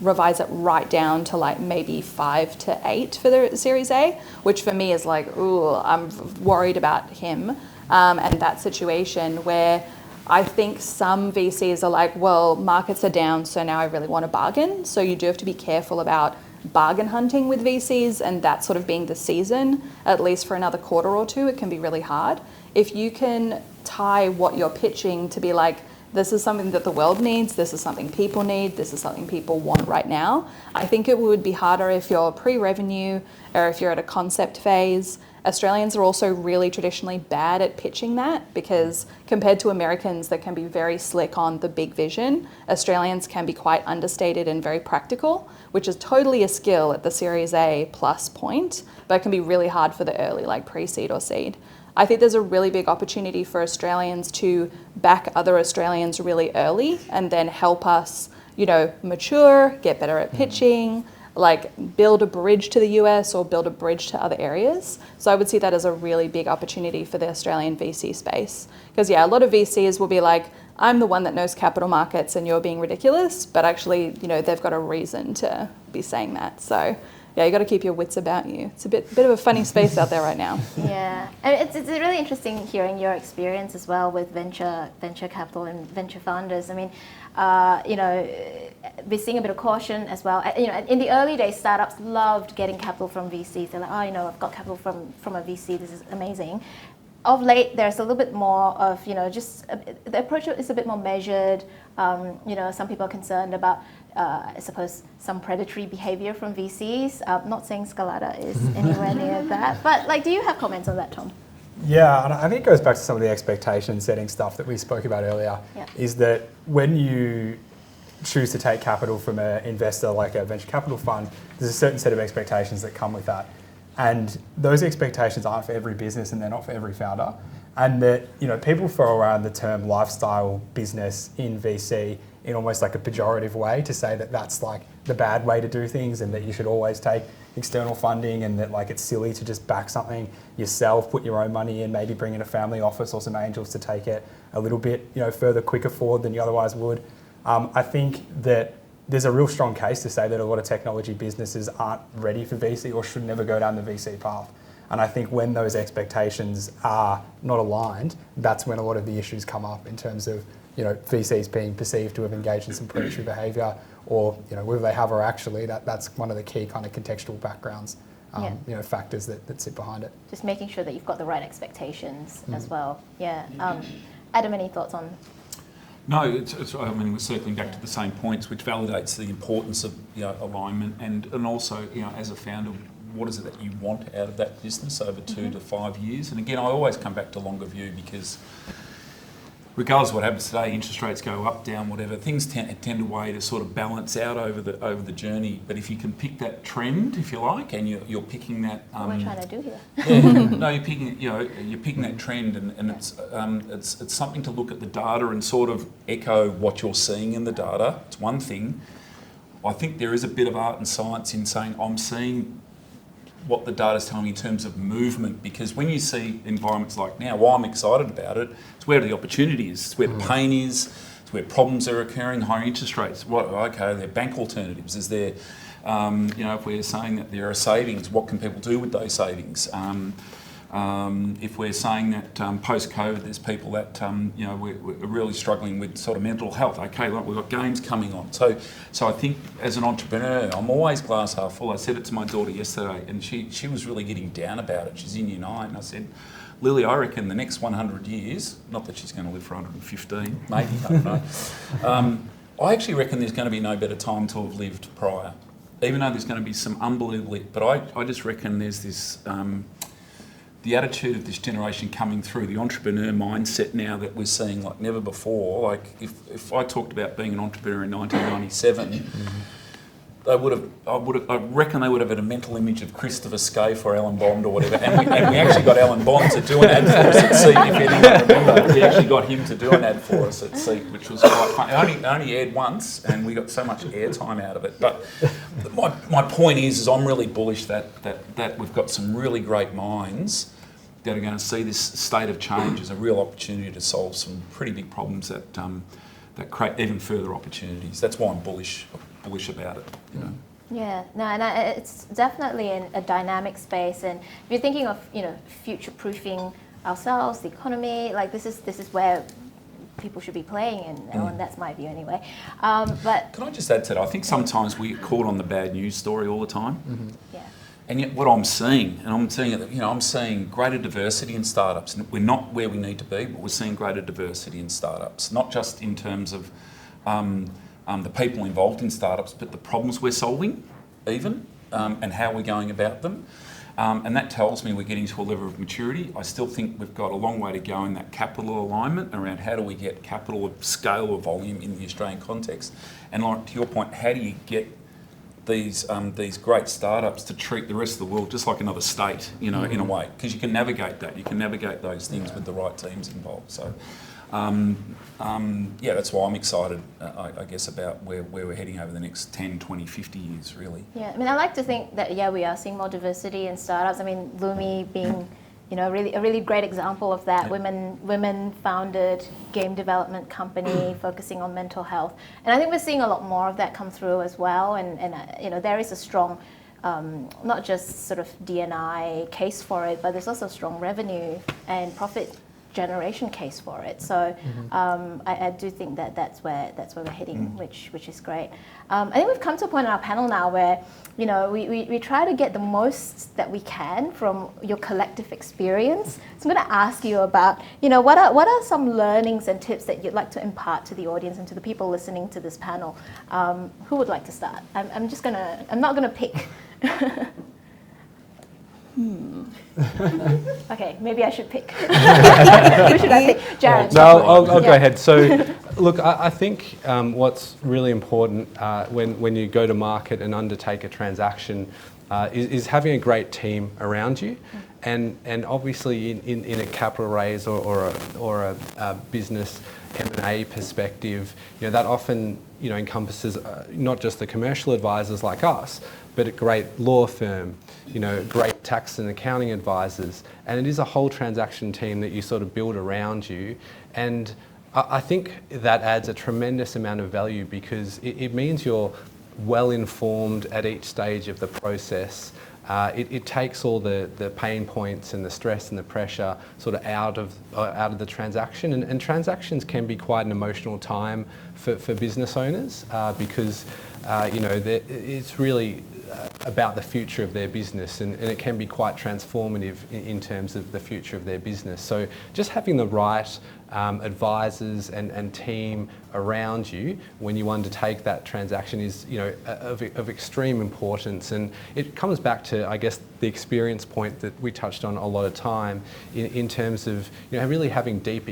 revise it right down to maybe 5 to 8 for the Series A, which for me is I'm worried about him and that situation where I think some VCs are well, markets are down, so now I really want to bargain. So you do have to be careful about bargain hunting with VCs, and that sort of being the season, at least for another quarter or two, it can be really hard. If you can tie what you're pitching to be this is something that the world needs, this is something people need, this is something people want right now, I think it would be harder if you're pre-revenue or if you're at a concept phase. Australians are also really traditionally bad at pitching that because compared to Americans that can be very slick on the big vision, Australians can be quite understated and very practical, which is totally a skill at the Series A plus point, but it can be really hard for the early pre-seed or seed. I think there's a really big opportunity for Australians to back other Australians really early and then help us, mature, get better at pitching, build a bridge to the US or build a bridge to other areas. So I would see that as a really big opportunity for the Australian VC space. Because a lot of VCs will be I'm the one that knows capital markets and you're being ridiculous, but actually, they've got a reason to be saying that. So you got to keep your wits about you. It's a bit of a funny space out there right now. Yeah, and it's really interesting hearing your experience as well with venture capital and venture founders. I mean, we're seeing a bit of caution as well. In the early days, startups loved getting capital from VCs. They're I've got capital from a VC. This is amazing. Of late, there's a little bit more of, the approach is a bit more measured. Some people are concerned about, I suppose, some predatory behavior from VCs. Not saying Skalata is anywhere near that. But, do you have comments on that, Tom? Yeah, and I think it goes back to some of the expectation setting stuff that we spoke about earlier, Yeah. is that when you choose to take capital from an investor like a venture capital fund, there's a certain set of expectations that come with that. And those expectations aren't for every business and they're not for every founder. And that, you know, people throw around the term lifestyle business in VC in almost like a pejorative way to say that that's like the bad way to do things and that you should always take external funding and that like it's silly to just back something yourself, put your own money in, maybe bring in a family office or some angels to take it a little bit, you know, further, quicker forward than you otherwise would. I think that there's a real strong case to say that a lot of technology businesses aren't ready for VC or should never go down the VC path. And I think when those expectations are not aligned, that's when a lot of the issues come up in terms of, you know, VCs being perceived to have engaged in some predatory behaviour, or, you know, whether they have or actually, that's one of the key kind of contextual backgrounds, you know, factors that sit behind it. Just making sure that you've got the right expectations as well. Yeah. Adam, any thoughts on? No, I mean, we're circling back to the same points, which validates the importance of, you know, alignment and also, you know, as a founder, what is it that you want out of that business over 2 to 5 years? And again, I always come back to longer view because regardless of what happens today, interest rates go up, down, whatever, things tend to sort of balance out over the journey. But if you can pick that trend, if you like, and you're picking that, what we're trying to do here. Yeah, no, you're picking that trend, and it's something to look at the data and sort of echo what you're seeing in the data. It's one thing. I think there is a bit of art and science in saying I'm seeing what the data's telling me in terms of movement, because when you see environments like now, why I'm excited about it, it's where the opportunity is, it's where the pain is, it's where problems are occurring, higher interest rates. Okay, there are bank alternatives. Is there, you know, if we're saying that there are savings, what can people do with those savings? If we're saying that post-COVID, there's people that, you know, we're really struggling with sort of mental health. Okay, like we've got games coming on. So I think as an entrepreneur, I'm always glass half full. I said it to my daughter yesterday, and she was really getting down about it. She's in Year 9, and I said, Lily, I reckon the next 100 years, not that she's going to live for 115, maybe, I don't know. I actually reckon there's going to be no better time to have lived prior, even though there's going to be some unbelievable, but I just reckon there's this, the attitude of this generation coming through, the entrepreneur mindset now that we're seeing like never before. Like if I talked about being an entrepreneur in 1997, I reckon they would have had a mental image of Christopher Scaife or Alan Bond or whatever. And we actually got Alan Bond to do an ad for us at Seek, if anyone remember. We actually got him to do an ad for us at Seek, which was quite fun. It only aired once, and we got so much airtime out of it. But my point is I'm really bullish that we've got some really great minds that are going to see this state of change as a real opportunity to solve some pretty big problems that create even further opportunities. That's why I'm bullish about it, you know. Yeah, no, and it's definitely in a dynamic space. And if you're thinking of, you know, future-proofing ourselves, the economy, like this is where people should be playing, and that's my view anyway. But can I just add to that? I think sometimes we get caught on the bad news story all the time. Mm-hmm. Yeah. And yet what I'm seeing, I'm seeing greater diversity in startups. And we're not where we need to be, but we're seeing greater diversity in startups, not just in terms of the people involved in startups, but the problems we're solving even, and how we're going about them. And that tells me we're getting to a level of maturity. I still think we've got a long way to go in that capital alignment around how do we get capital of scale or volume in the Australian context. And like, to your point, how do you get these great startups to treat the rest of the world just like another state, you know, in a way, because you can navigate that. You can navigate those things with the right teams involved. So, yeah, that's why I'm excited, I guess, about where we're heading over the next 10, 20, 50 years, really. Yeah, I mean, I like to think that, yeah, we are seeing more diversity in startups. I mean, Lumi being, you know, a really great example of that. Yeah. Women-founded game development company focusing on mental health. And I think we're seeing a lot more of that come through as well. And you know, there is a strong, not just sort of D&I case for it, but there's also a strong revenue and profit generation case for it. So I do think that that's where we're heading, which is great. I think we've come to a point in our panel now where, you know, we try to get the most that we can from your collective experience. So I'm going to ask you about, you know, what are some learnings and tips that you'd like to impart to the audience and to the people listening to this panel? Who would like to start? I'm not gonna pick. Okay, maybe I should pick. Who should I pick? Jarron. No, I'll go ahead. So Look, I think what's really important when you go to market and undertake a transaction is having a great team around you. And obviously in a capital raise or a business M&A perspective, that often encompasses not just the commercial advisors like us, but a great law firm, great tax and accounting advisors, and it is a whole transaction team that you sort of build around you. And I think that adds a tremendous amount of value because it means you're well informed at each stage of the process. It takes all the pain points and the stress and the pressure sort of out of the transaction. And transactions can be quite an emotional time for business owners because it's really about the future of their business, and it can be quite transformative in terms of the future of their business. So just having the right advisors and team around you when you undertake that transaction is of extreme importance, and it comes back to, I guess, the experience point that we touched on a lot of time in terms of really having deep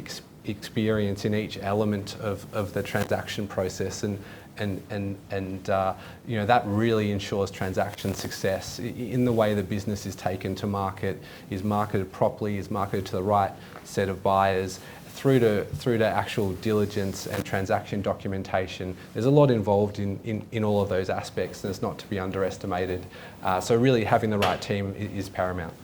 experience in each element of the transaction process, and that really ensures transaction success in the way the business is taken to market, is marketed properly, is marketed to the right set of buyers, through to actual diligence and transaction documentation. There's a lot involved in all of those aspects, and it's not to be underestimated. So really having the right team is paramount.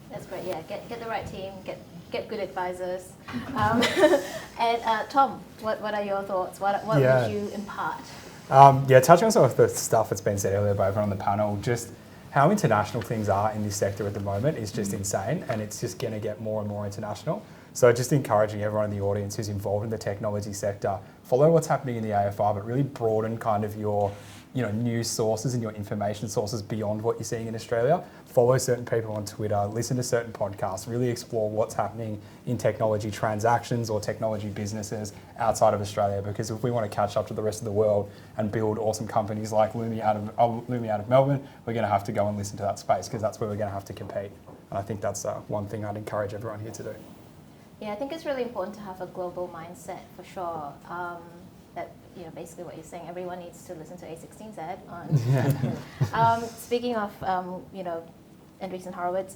That's great, yeah. Get the right team, get good advisors. And Tom, what are your thoughts? What would you impart? Touching on some of the stuff that's been said earlier by everyone on the panel, just how international things are in this sector at the moment is just insane, and it's just going to get more and more international. So just encouraging everyone in the audience who's involved in the technology sector, follow what's happening in the AFR, but really broaden kind of your news sources and your information sources beyond what you're seeing in Australia. Follow certain people on Twitter, listen to certain podcasts, really explore what's happening in technology transactions or technology businesses outside of Australia, because if we want to catch up to the rest of the world and build awesome companies like Lumi out of Melbourne, we're going to have to go and listen to that space, because that's where we're going to have to compete. And I think that's one thing I'd encourage everyone here to do. Yeah, I think it's really important to have a global mindset for sure. That basically what you're saying, everyone needs to listen to A16Z on. Speaking of Andreessen Horowitz,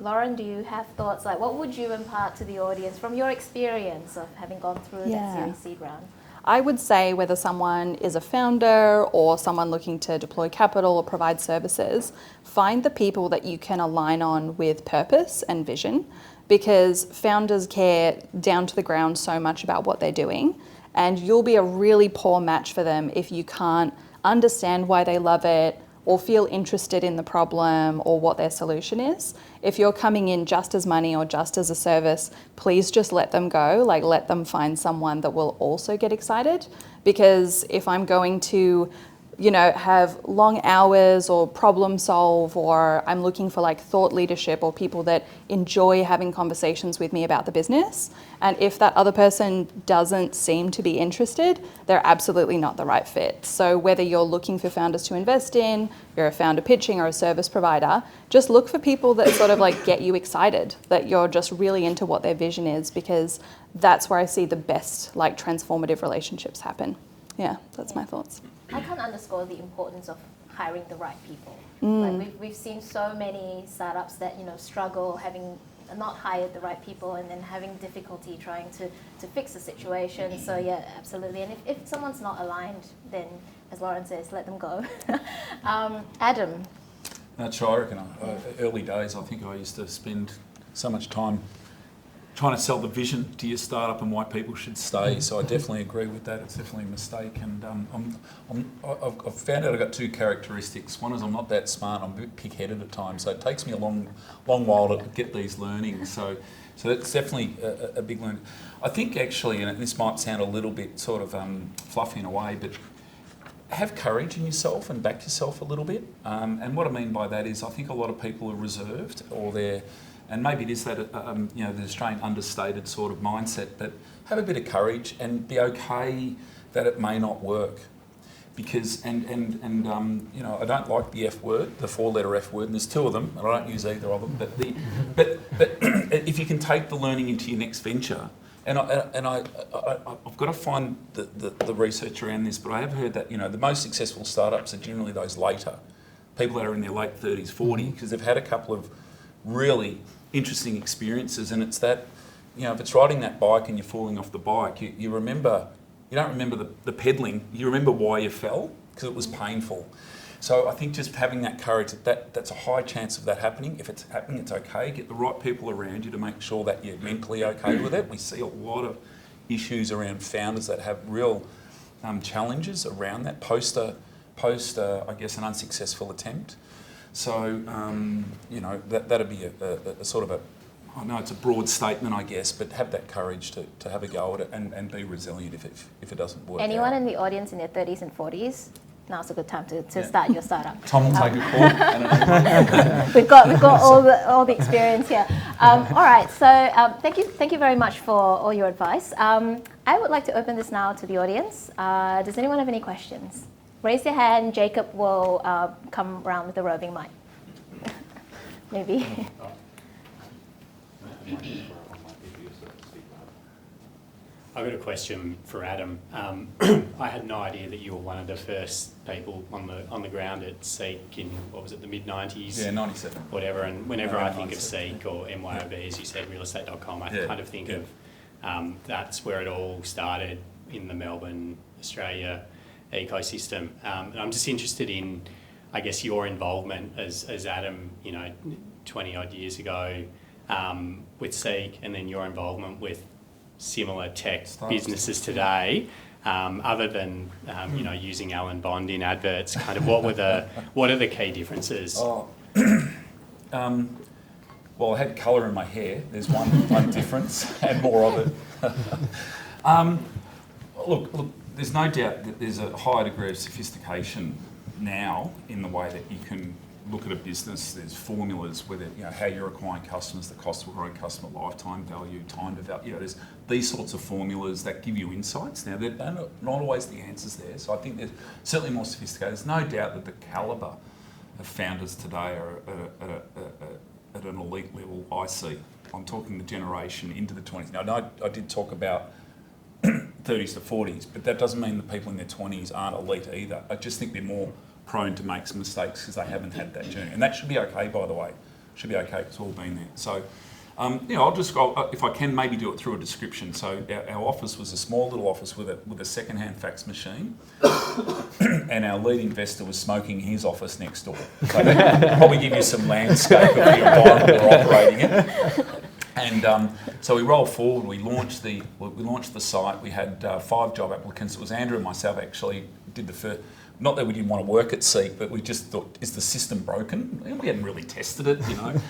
Lauren, do you have thoughts, like what would you impart to the audience from your experience of having gone through that Series Seed round? I would say whether someone is a founder or someone looking to deploy capital or provide services, find the people that you can align on with purpose and vision, because founders care down to the ground so much about what they're doing, and you'll be a really poor match for them if you can't understand why they love it or feel interested in the problem or what their solution is. If you're coming in just as money or just as a service, please just let them go. Let them find someone that will also get excited, because if I'm going to have long hours or problem solve, or I'm looking for thought leadership or people that enjoy having conversations with me about the business, and if that other person doesn't seem to be interested, they're absolutely not the right fit. So whether you're looking for founders to invest in, you're a founder pitching or a service provider, just look for people that sort of get you excited, that you're just really into what their vision is, because that's where I see the best transformative relationships happen. Yeah, that's my thoughts. I can't underscore the importance of hiring the right people. We've seen so many startups that struggle having not hired the right people, and then having difficulty trying to fix the situation. So yeah, absolutely. And if someone's not aligned, then as Lauren says, let them go. Adam. That's right. I reckon early days, I think I used to spend so much time trying to sell the vision to your startup and why people should stay. So I definitely agree with that. It's definitely a mistake. And I've found out I've got two characteristics. One is I'm not that smart. I'm a bit pig-headed at times. So it takes me a long while to get these learnings. So that's definitely a big learning. I think actually, and this might sound a little bit sort of fluffy in a way, but have courage in yourself and back yourself a little bit. And what I mean by that is I think a lot of people are reserved, or and maybe it is that the Australian understated sort of mindset, but have a bit of courage and be okay that it may not work, because I don't like the F word, the 4-letter F word, and there's 2 of them, and I don't use either of them. But if you can take the learning into your next venture, And I've got to find the research around this, but I have heard that, you know, the most successful startups are generally those later, people that are in their late 30s, 40, because they've had a couple of really interesting experiences. And it's that, you know, if it's riding that bike and you're falling off the bike, you remember, you don't remember the pedaling, you remember why you fell, because it was painful. So I think just having that courage, that's a high chance of that happening. If it's happening, it's okay. Get the right people around you to make sure that you're mentally okay with it. We see a lot of issues around founders that have real challenges around that post I guess, an unsuccessful attempt. So, you know, that'd be a sort of a, I know it's a broad statement, I guess, but have that courage to have a go at it and be resilient if it doesn't work. Anyone out. in the audience in their 30s and 40s? Now's a good time to start your startup. Tom will take a call. We've got all the experience here. All right, so thank you very much for all your advice. I would like to open this now to the audience. Does anyone have any questions? Raise your hand. Jacob will come around with a roving mic. Maybe. I've got a question for Adam. I had no idea that you were one of the first people on the ground at Seek in, what was it, the mid-90s? Yeah, 97. Whatever, and whenever I think of Seek or MYOB, as you said, realestate.com, I kind of think of that's where it all started in the Melbourne, Australia ecosystem. And I'm just interested in, I guess, your involvement as Adam, you know, 20 odd years ago with Seek, and then your involvement with similar tech businesses today, other than you know, using Alan Bond in adverts. Kind of what are the key differences? Oh. Well, I had colour in my hair. There's one difference, and more of it. Look, there's no doubt that there's a higher degree of sophistication now in the way that you can look at a business. There's formulas, whether, you know, how you're acquiring customers, the cost of acquiring customer, lifetime value, time to value. You know, there's these sorts of formulas that give you insights. Now, they're not always the answers there, so I think they're certainly more sophisticated. There's no doubt that the calibre of founders today are at an elite level, I see. I'm talking the generation into the 20s. Now, I did talk about 30s to 40s, but that doesn't mean the people in their 20s aren't elite either. I just think they're more prone to make some mistakes because they haven't had that journey. And that should be okay, by the way. Should be okay, it's all been there. So, you know, if I can, maybe do it through a description. So our office was a small little office with a second-hand fax machine, and our lead investor was smoking in his office next door. So that probably give you some landscape of the environment we're operating in. And so we rolled forward. We launched the site. We had 5 job applicants. It was Andrew and myself actually did the first. Not that we didn't want to work at Seek, but we just thought, is the system broken? And we hadn't really tested it, you know.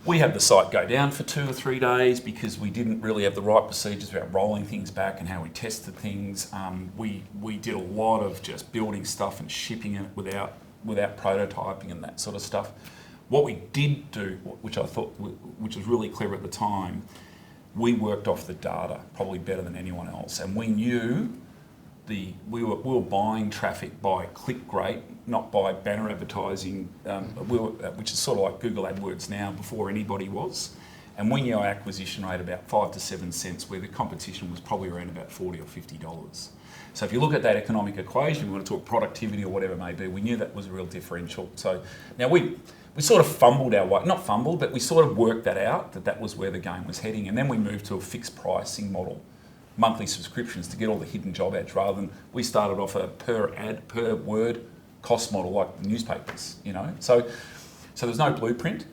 We had the site go down for 2 or 3 days because we didn't really have the right procedures about rolling things back and how we tested things. We did a lot of just building stuff and shipping it without prototyping and that sort of stuff. What we did do, which I thought, which was really clever at the time, we worked off the data probably better than anyone else, and we knew we were buying traffic by click rate, not by banner advertising, which is sort of like Google AdWords now before anybody was. And we knew our acquisition rate about 5 to 7 cents, where the competition was probably around about $40 or $50. So if you look at that economic equation, we want to talk productivity or whatever it may be, we knew that was a real differential. So now we sort of fumbled our way, not fumbled, but we sort of worked that out, that was where the game was heading. And then we moved to a fixed pricing model, monthly subscriptions to get all the hidden job ads, rather than we started off a per ad, per word cost model like the newspapers, you know. So there's no blueprint.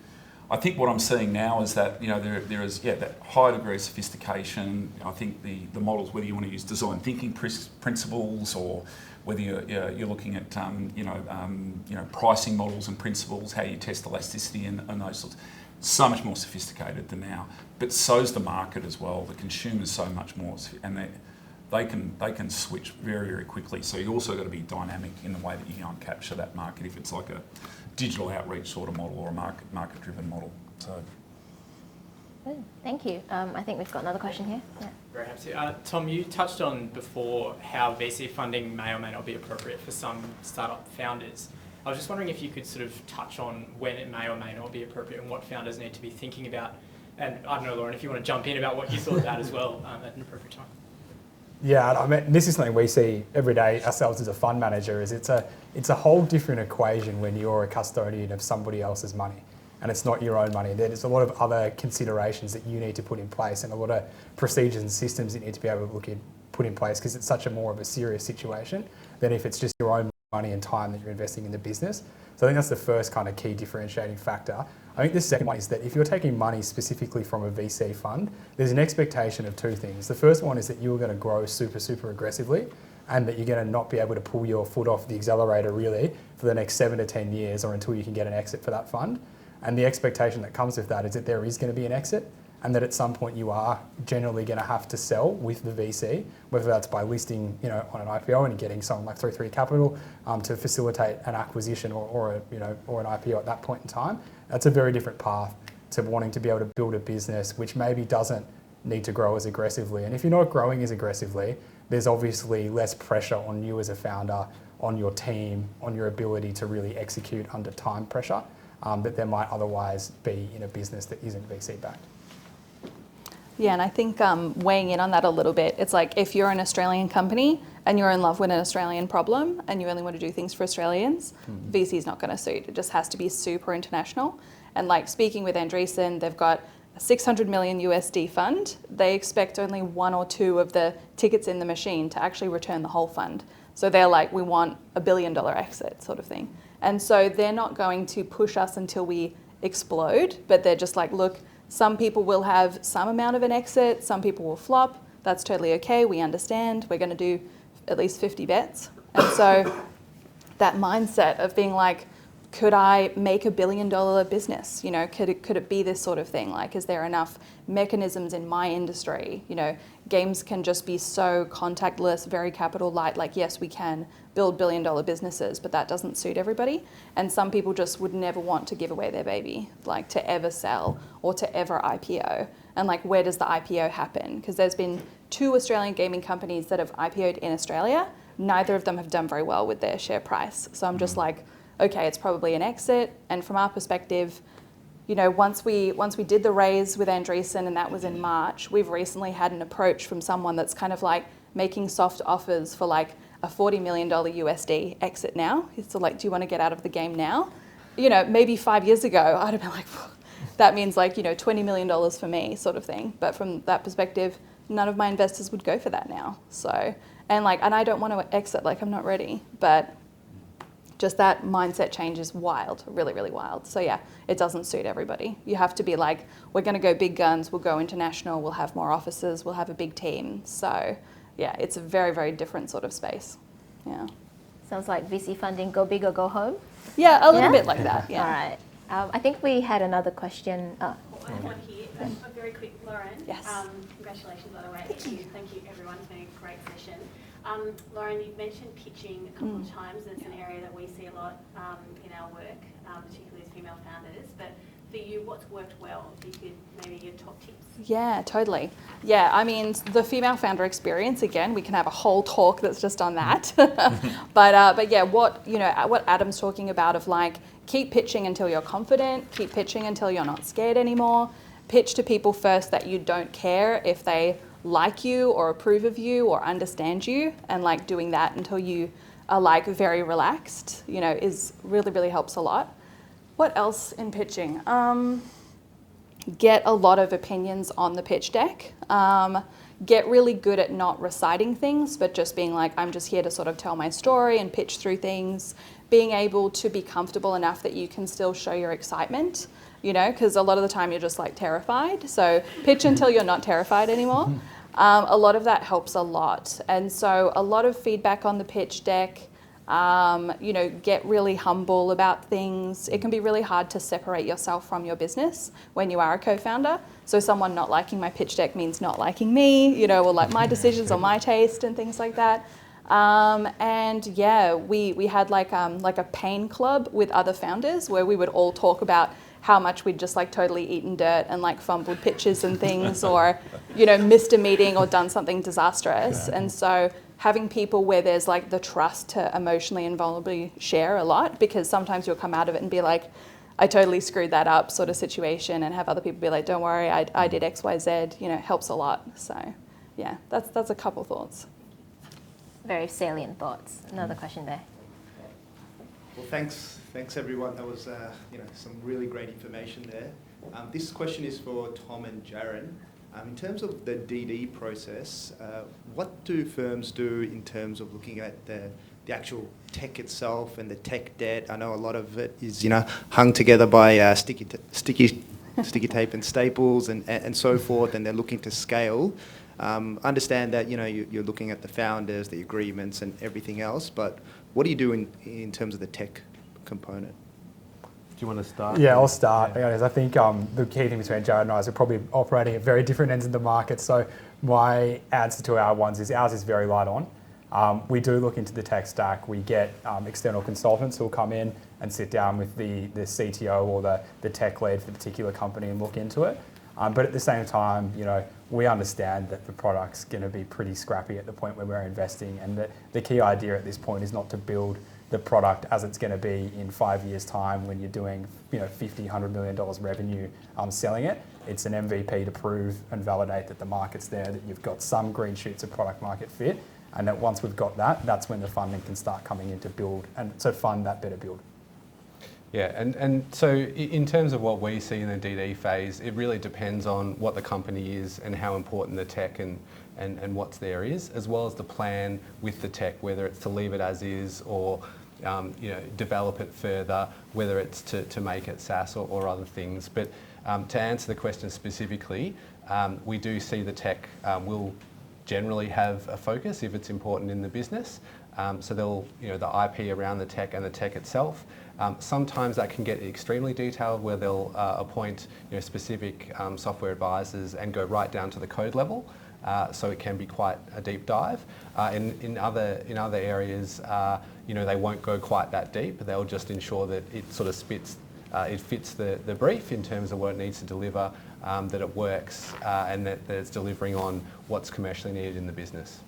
I think what I'm seeing now is that, you know, there is that high degree of sophistication. I think the models, whether you want to use design thinking principles or whether you're looking at pricing models and principles, how you test elasticity and those sorts, so much more sophisticated than now. But so's the market as well. The consumer's so much more, and they can switch very, very quickly. So you also got to be dynamic in the way that you go and capture that market, if it's like a digital outreach sort of model or a market-driven model. So. Good. Thank you. I think we've got another question here. Yeah. Very happy to. Tom, you touched on before how VC funding may or may not be appropriate for some startup founders. I was just wondering if you could sort of touch on when it may or may not be appropriate and what founders need to be thinking about And I don't know, Lauren, if you want to jump in about what you thought of that as well at an appropriate time. Yeah, I mean, this is something we see every day ourselves as a fund manager. Is it's a whole different equation when you're a custodian of somebody else's money, and it's not your own money. There's a lot of other considerations that you need to put in place, and a lot of procedures and systems you need to be able to put in place, because it's such a more of a serious situation than if it's just your own money and time that you're investing in the business. So I think that's the first kind of key differentiating factor. I think the second one is that if you're taking money specifically from a VC fund, there's an expectation of two things. The first one is that you're going to grow super, super aggressively, and that you're going to not be able to pull your foot off the accelerator really for the next 7 to 10 years or until you can get an exit for that fund. And the expectation that comes with that is that there is going to be an exit, and that at some point you are generally going to have to sell with the VC, whether that's by listing, on an IPO and getting someone like 33 Capital to facilitate an acquisition or an IPO at that point in time. That's a very different path to wanting to be able to build a business which maybe doesn't need to grow as aggressively. And if you're not growing as aggressively, there's obviously less pressure on you as a founder, on your team, on your ability to really execute under time pressure that there might otherwise be in a business that isn't VC backed. Yeah, and I think weighing in on that a little bit, it's like if you're an Australian company and you're in love with an Australian problem and you only want to do things for Australians, VC is not going to suit. It just has to be super international. And like speaking with Andreessen, they've got a 600 million USD fund. They expect only 1 or 2 of the tickets in the machine to actually return the whole fund. So they're like, we want $1 billion exit sort of thing. And so they're not going to push us until we explode, but they're just like, look, some people will have some amount of an exit, some people will flop. That's totally okay. We understand. We're going to do at least 50 bets. And so that mindset of being like, could I make $1 billion business? Could it be this sort of thing? Like, is there enough mechanisms in my industry? Games can just be so contactless, very capital light. Like, yes, we can build $1 billion businesses, but that doesn't suit everybody. And some people just would never want to give away their baby, like to ever sell or to ever IPO. And like, where does the IPO happen? Because there's been 2 Australian gaming companies that have IPO'd in Australia. Neither of them have done very well with their share price. So I'm just like, okay, it's probably an exit. And from our perspective, once we did the raise with Andreessen, and that was in March, we've recently had an approach from someone that's kind of like making soft offers for like a $40 million USD exit now. So like, do you want to get out of the game now? Maybe 5 years ago, I'd have been like, that means like, $20 million for me sort of thing. But from that perspective, none of my investors would go for that now. So, and I don't want to exit, like I'm not ready, but just that mindset change is wild, really, really wild. So yeah, it doesn't suit everybody. You have to be like, we're going to go big guns, we'll go international, we'll have more offices, we'll have a big team. So yeah, it's a very, very different sort of space. Yeah. Sounds like VC funding, go big or go home. Yeah, a little bit like that, yeah. All right. I think we had another question. I have one here, a very quick, Lauren. Yes. Congratulations, by the way. Thank you, everyone. It's been a great session. Lauren, you've mentioned pitching a couple of times. It's an area that we see a lot in our work, particularly as female founders. But for you, what's worked well? If you could maybe give top tips. Yeah, totally. Yeah, I mean, the female founder experience, again, we can have a whole talk that's just on that. But yeah, what Adam's talking about of like, keep pitching until you're confident, keep pitching until you're not scared anymore. Pitch to people first that you don't care if they like you or approve of you or understand you, and like doing that until you are like very relaxed, is really, really helps a lot. What else in pitching? Get a lot of opinions on the pitch deck. Get really good at not reciting things, but just being like, I'm just here to sort of tell my story and pitch through things. Being able to be comfortable enough that you can still show your excitement, because a lot of the time you're just like terrified. So pitch until you're not terrified anymore. A lot of that helps a lot. And so a lot of feedback on the pitch deck. Get really humble about things. It can be really hard to separate yourself from your business when you are a co-founder. So someone not liking my pitch deck means not liking me, or like my decisions or my taste and things like that. And yeah, we had like a pain club with other founders where we would all talk about how much we'd just like totally eaten dirt and like fumbled pitches and things, or, missed a meeting or done something disastrous. And so having people where there's like the trust to emotionally and vulnerably share a lot, because sometimes you'll come out of it and be like, I totally screwed that up sort of situation, and have other people be like, don't worry, I did X, Y, Z, you know, helps a lot. So yeah, that's a couple thoughts. Very salient thoughts. Another question there. Well, thanks everyone. That was some really great information there. This question is for Tom and Jarron. In terms of the DD process, what do firms do in terms of looking at the actual tech itself and the tech debt? I know a lot of it is hung together by sticky tape and staples and so forth, and they're looking to scale. Understand that you're looking at the founders, the agreements, and everything else. But what do you do in terms of the tech component? Do you want to start? Yeah, I'll start. I think the key thing between Jarron and I is we're probably operating at very different ends of the market. So my answer to ours is very light on. We do look into the tech stack. We get external consultants who will come in and sit down with the CTO or the tech lead for the particular company and look into it. But at the same time, we understand that the product's going to be pretty scrappy at the point where we're investing, and the key idea at this point is not to build the product as it's going to be in 5 years' time when you're doing $50, $100 million revenue selling it. It's an MVP to prove and validate that the market's there, that you've got some green shoots of product market fit, and that once we've got that, that's when the funding can start coming in to build and to fund that better build. Yeah, and so in terms of what we see in the DD phase, it really depends on what the company is and how important the tech and what's there is, as well as the plan with the tech, whether it's to leave it as is or develop it further, whether it's to make it SaaS or other things. But to answer the question specifically, we do see the tech will generally have a focus if it's important in the business. So they'll, the IP around the tech and the tech itself. Sometimes that can get extremely detailed, where they'll appoint specific software advisors and go right down to the code level. So it can be quite a deep dive. In other areas, they won't go quite that deep. They'll just ensure that it sort of fits the brief in terms of what it needs to deliver, that it works, and that it's delivering on what's commercially needed in the business.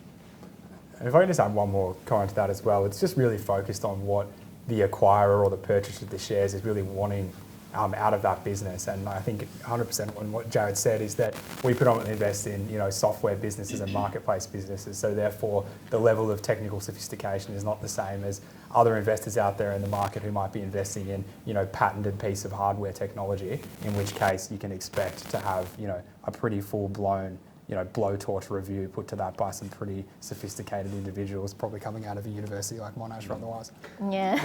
And if I can just add one more comment to that as well, it's just really focused on what the acquirer or the purchaser of the shares is really wanting out of that business. And I think 100% on what Jared said is that we predominantly invest in software businesses and marketplace businesses. So therefore, the level of technical sophistication is not the same as other investors out there in the market who might be investing in patented piece of hardware technology. In which case, you can expect to have a pretty full-blown blowtorch review put to that by some pretty sophisticated individuals, probably coming out of a university like Monash or otherwise. Yeah.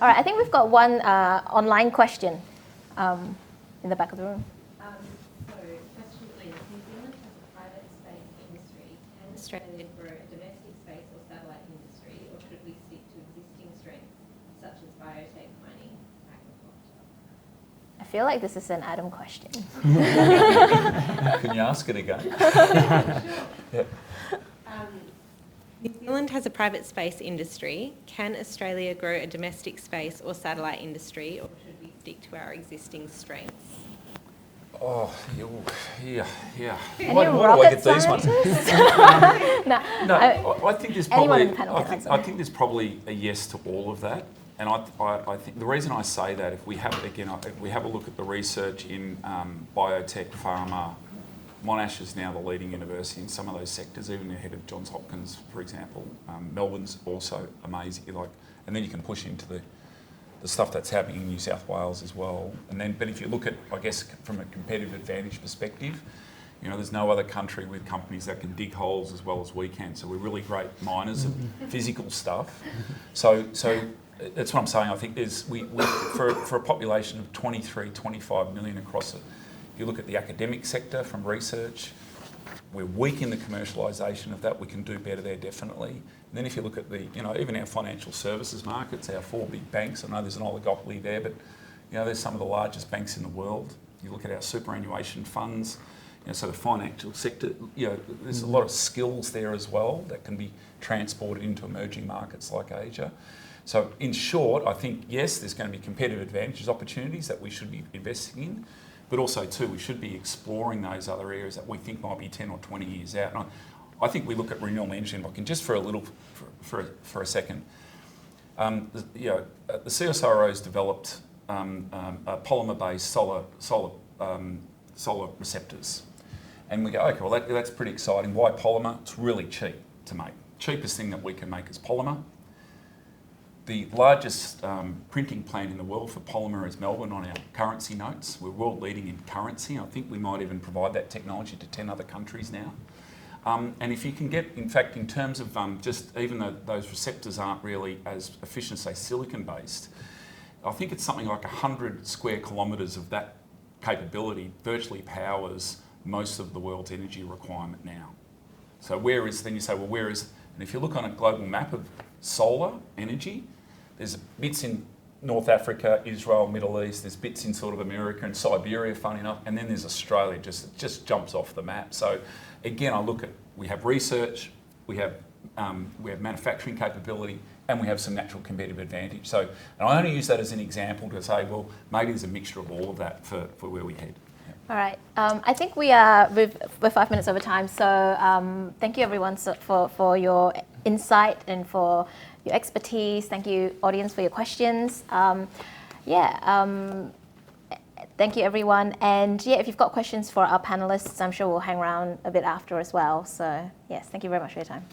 All right, I think we've got one online question in the back of the room. So, question is, New Zealand has a private space industry. Can Australia grow a domestic space or satellite industry, or should we stick to existing strengths such as biotech, mining, agriculture? I feel like this is an Adam question. Can you ask it again? Yeah. New Zealand has a private space industry. Can Australia grow a domestic space or satellite industry, or should we stick to our existing strengths? Oh, yeah. Any Why do I rocket get these ones? No, I think there's anyone probably. in the panel can answer. I think there's probably a yes to all of that. And I think the reason I say that, if we have a look at the research in biotech, pharma, Monash is now the leading university in some of those sectors, even ahead of Johns Hopkins, for example. Melbourne's also amazing. And then you can push into the stuff that's happening in New South Wales as well. But if you look at, I guess, from a competitive advantage perspective, there's no other country with companies that can dig holes as well as we can. So we're really great miners of physical stuff. So that's what I'm saying. I think there's for a population of 23, 25 million across it. If you look at the academic sector from research, we're weak in the commercialisation of that. We can do better there, definitely. And then if you look at even our financial services markets, our 4 big banks. I know there's an oligopoly there, but there's some of the largest banks in the world. You look at our superannuation funds. So the financial sector, there's a lot of skills there as well that can be transported into emerging markets like Asia. So in short, I think, yes, there's going to be competitive advantages, opportunities that we should be investing in, but also too, we should be exploring those other areas that we think might be 10 or 20 years out. And I think we look at renewable energy, and I can just for a second, the CSIRO's developed polymer-based solar receptors. And we go, okay, well that's pretty exciting. Why polymer? It's really cheap to make. Cheapest thing that we can make is polymer. The largest printing plant in the world for polymer is Melbourne on our currency notes. We're world leading in currency. I think we might even provide that technology to 10 other countries now. And if you can get, in fact, in terms of just, even though those receptors aren't really as efficient as, say, silicon-based, I think it's something like 100 square kilometres of that capability virtually powers most of the world's energy requirement now. So then you say, well, where is, and if you look on a global map of solar energy, there's bits in North Africa, Israel, Middle East, there's bits in sort of America and Siberia, funny enough, and then there's Australia, just jumps off the map. So again, I look at, we have research, we have manufacturing capability, and we have some natural competitive advantage. So, and I only use that as an example to say, well, maybe there's a mixture of all of that for where we head. All right. I think we're 5 minutes over time. So thank you everyone for your insight and for your expertise. Thank you audience for your questions. Thank you everyone. And yeah, if you've got questions for our panelists, I'm sure we'll hang around a bit after as well. So yes, thank you very much for your time.